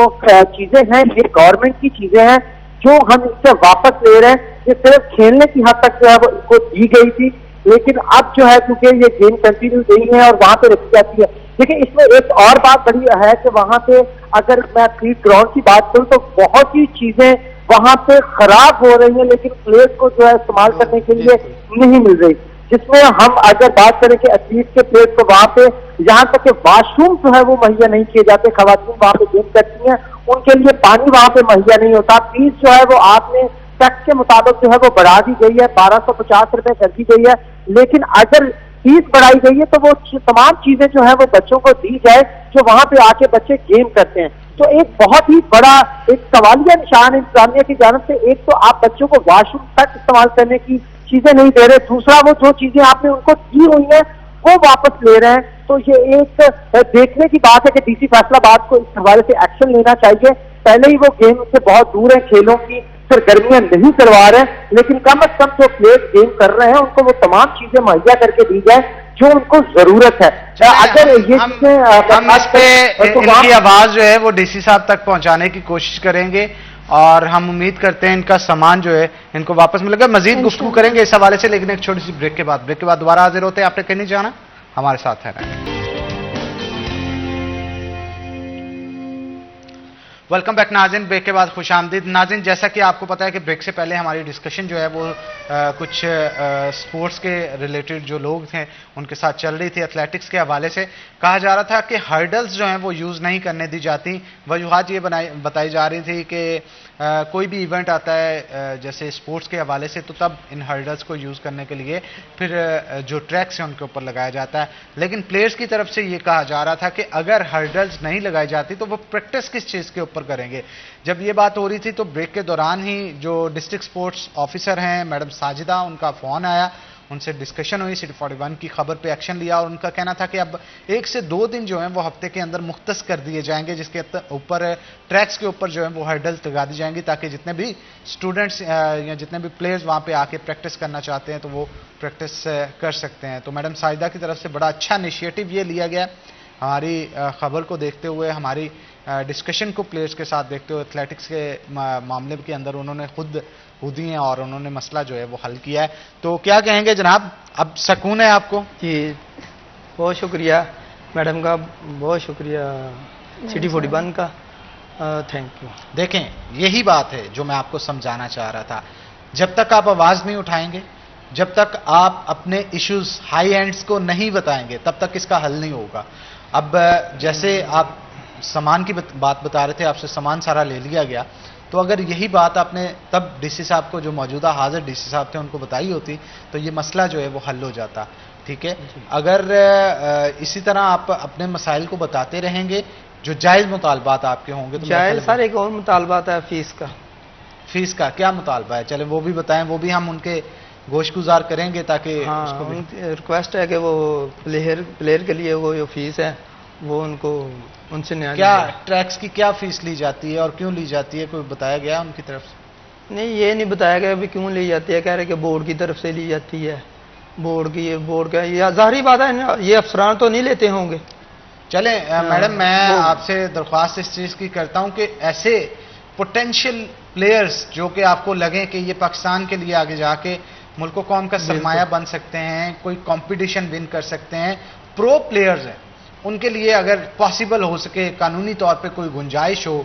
चीजें हैं ये गवर्नमेंट की चीजें हैं जो हम इससे वापस ले रहे हैं। ये सिर्फ खेलने की हद तक जो है वो इनको दी गई थी, लेकिन अब जो है क्योंकि ये गेम कंटिन्यू नहीं है और वहां पे रखी जाती है। लेकिन इसमें एक और बात बड़ी है कि वहां पे अगर मैं क्रिकेट ग्राउंड की बात करूं तो बहुत ही चीजें वहां पे खराब हो रही हैं, लेकिन प्लेयर्स को जो है इस्तेमाल करने के लिए नहीं मिल रही। जिसमें हम अगर बात करें कि एथलीट के प्लेयर्स को वहां पे जहां तक कि वाशरूम जो है वो मुहैया नहीं किए जाते, खवातीन वहां पे गेम करती हैं उनके लिए पानी वहां पे मुहैया नहीं होता। फीस जो है वो आपने टैक्स के मुताबिक जो है वो बढ़ा दी गई है, 1250 रुपए कर दी गई है। लेकिन अगर फीस बढ़ाई गई है तो वो तमाम चीजें जो है वो बच्चों को दी जाए जो वहां पे आके बच्चे गेम करते हैं। तो एक बहुत ही बड़ा एक सवालिया निशान इंतजामिया की जानब से, एक तो आप बच्चों को वॉशरूम तक इस्तेमाल करने की चीजें नहीं दे रहे, दूसरा वो जो चीजें आपने उनको दी हुई हैं वो वापस ले रहे हैं। तो ये एक देखने की बात है कि डीसी फैसलाबाद को इस हवाले से एक्शन लेना चाहिए। पहले ही वो गेम से बहुत दूर है, खेलों की सरगर्मियां नहीं करवा रहे हैं, लेकिन कम से कम जो प्लेयर गेम कर रहे हैं उनको वो तमाम चीजें मुहैया करके दी जाए जो उनको जरूरत है। अगर ये हम इस पे इनकी आवाज जो है वो डीसी साहब तक पहुंचाने की कोशिश करेंगे और हम उम्मीद करते हैं इनका सामान जो है इनको वापस मिलेगा। मजीद गुफ्तगू करेंगे इस हवाले से, लेकिन एक छोटी सी ब्रेक के बाद दोबारा हाजिर होते हैं। आपने कहीं नहीं जाना, हमारे साथ है। वेलकम बैक नाज़रीन, ब्रेक के बाद खुश आमदीद। नाज़रीन, जैसा कि आपको पता है कि ब्रेक से पहले हमारी डिस्कशन जो है वो कुछ स्पोर्ट्स के रिलेटेड जो लोग थे उनके साथ चल रही थी। एथलेटिक्स के हवाले से कहा जा रहा था कि हर्डल्स जो हैं वो यूज़ नहीं करने दी जाती। वजूहात ये बताई जा रही थी कि कोई भी इवेंट आता है जैसे स्पोर्ट्स के हवाले से तो तब इन हर्डल्स को यूज़ करने के लिए फिर जो ट्रैक्स हैं उनके ऊपर लगाया जाता है। लेकिन प्लेयर्स की तरफ से ये कहा जा रहा था कि अगर हर्डल्स नहीं लगाई जाती तो वो प्रैक्टिस किस चीज़ के ऊपर करेंगे। जब ये बात हो रही थी तो ब्रेक के दौरान ही जो डिस्ट्रिक्ट स्पोर्ट्स ऑफिसर हैं मैडम साजिदा, उनका फ़ोन आया उनसे डिस्कशन हुई, सिटी 41 की खबर पे एक्शन लिया और उनका कहना था कि अब 1 से 2 दिन जो है वो हफ्ते के अंदर मुख्तस कर दिए जाएंगे, जिसके ऊपर ट्रैक्स के ऊपर जो है वो हर्डल्स लगा दी जाएंगी ताकि जितने भी स्टूडेंट्स या जितने भी प्लेयर्स वहां पे आके प्रैक्टिस करना चाहते हैं तो वो प्रैक्टिस कर सकते हैं। तो मैडम साहिदा की तरफ से बड़ा अच्छा इनिशिएटिव ये लिया गया हमारी खबर को देखते हुए, हमारी डिस्कशन को प्लेयर्स के साथ देखते हुए। एथलेटिक्स के मामले के अंदर उन्होंने खुद कूदी हैं और उन्होंने मसला जो है वो हल किया है। तो क्या कहेंगे जनाब, अब सुकून है आपको? जी बहुत शुक्रिया मैडम का, बहुत शुक्रिया सिटी 41 का, थैंक यू। देखें, यही बात है जो मैं आपको समझाना चाह रहा था। जब तक आप आवाज नहीं उठाएंगे, जब तक आप अपने इश्यूज हाई एंड्स को नहीं बताएंगे, तब तक इसका हल नहीं होगा। अब जैसे आप सामान की बात बता रहे थे, आपसे सामान सारा ले लिया गया, तो अगर यही बात आपने तब डीसी साहब को, जो मौजूदा हाजिर डीसी साहब थे, उनको बताई होती तो ये मसला जो है वो हल हो जाता। ठीक है, अगर इसी तरह आप अपने मसाइल को बताते रहेंगे, जो जायज मुतालबात आपके होंगे तो जायज सर, एक और मुतालबात है फीस का। फीस का क्या मुतालबा है? चले वो भी बताएं, वो भी हम उनके गोशगुजार करेंगे ताकि हाँ, रिक्वेस्ट है कि वो प्लेयर के लिए वो जो फीस है वो उनको उनसे न्याय क्या ट्रैक्स की क्या फीस ली जाती है और क्यों ली जाती है, कोई बताया गया उनकी तरफ से? नहीं, ये नहीं बताया गया भी क्यों ली जाती है, कह रहे कि बोर्ड की तरफ से ली जाती है। बोर्ड का ये जाहिर बात है, ये अफसरान तो नहीं लेते होंगे। चले मैडम, मैं आपसे दरख्वास्त इस चीज की करता हूं कि ऐसे पोटेंशियल प्लेयर्स जो कि आपको लगे कि ये पाकिस्तान के लिए आगे जाके मुल्क कौम का सरमाया बन सकते हैं, कोई कंपटीशन विन कर सकते हैं, प्रो प्लेयर्स हैं, उनके लिए अगर पॉसिबल हो सके, कानूनी तौर पे कोई गुंजाइश हो,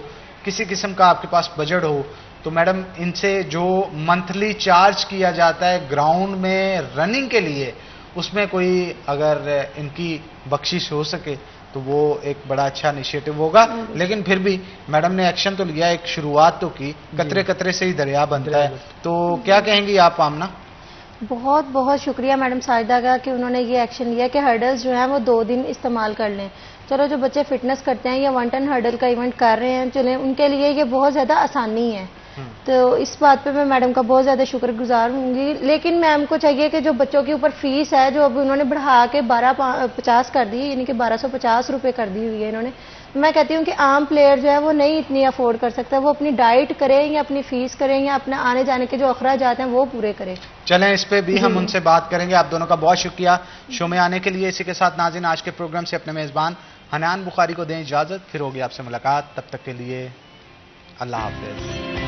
किसी किस्म का आपके पास बजट हो, तो मैडम इनसे जो मंथली चार्ज किया जाता है ग्राउंड में रनिंग के लिए, उसमें कोई अगर इनकी बख्शिश हो सके तो वो एक बड़ा अच्छा इनिशिएटिव होगा। लेकिन फिर भी मैडम ने एक्शन तो लिया, एक शुरुआत तो की, कतरे कतरे से ही दरिया बनता है। तो क्या कहेंगी आप आमना? बहुत बहुत शुक्रिया मैडम साहिदा का कि उन्होंने ये एक्शन लिया कि हर्डल्स जो हैं वो 2 दिन इस्तेमाल कर लें। चलो, जो बच्चे फिटनेस करते हैं या 1 टन हर्डल का इवेंट कर रहे हैं, चले उनके लिए ये बहुत ज़्यादा आसानी है। तो इस बात पे मैं मैडम का बहुत ज़्यादा शुक्रगुजार होंगी। लेकिन मैम को चाहिए कि जो बच्चों के ऊपर फीस है, जो अभी उन्होंने बढ़ा के 1250 कर दी, यानी कि 1250 रुपये कर दी हुई है इन्होंने, मैं कहती हूँ कि आम प्लेयर जो है वो नहीं इतनी अफोर्ड कर सकता, वो अपनी डाइट करें या अपनी फीस करें या अपने आने जाने के जो अखराजात हैं वो पूरे करें। चलें, इस पे भी हम उनसे बात करेंगे। आप दोनों का बहुत शुक्रिया शो में आने के लिए। इसी के साथ नाज़रीन, आज के प्रोग्राम से अपने मेज़बान हनान बुखारी को दें इजाज़त, फिर होगी आपसे मुलाकात। तब तक के लिए अल्लाह हाफ़िज़।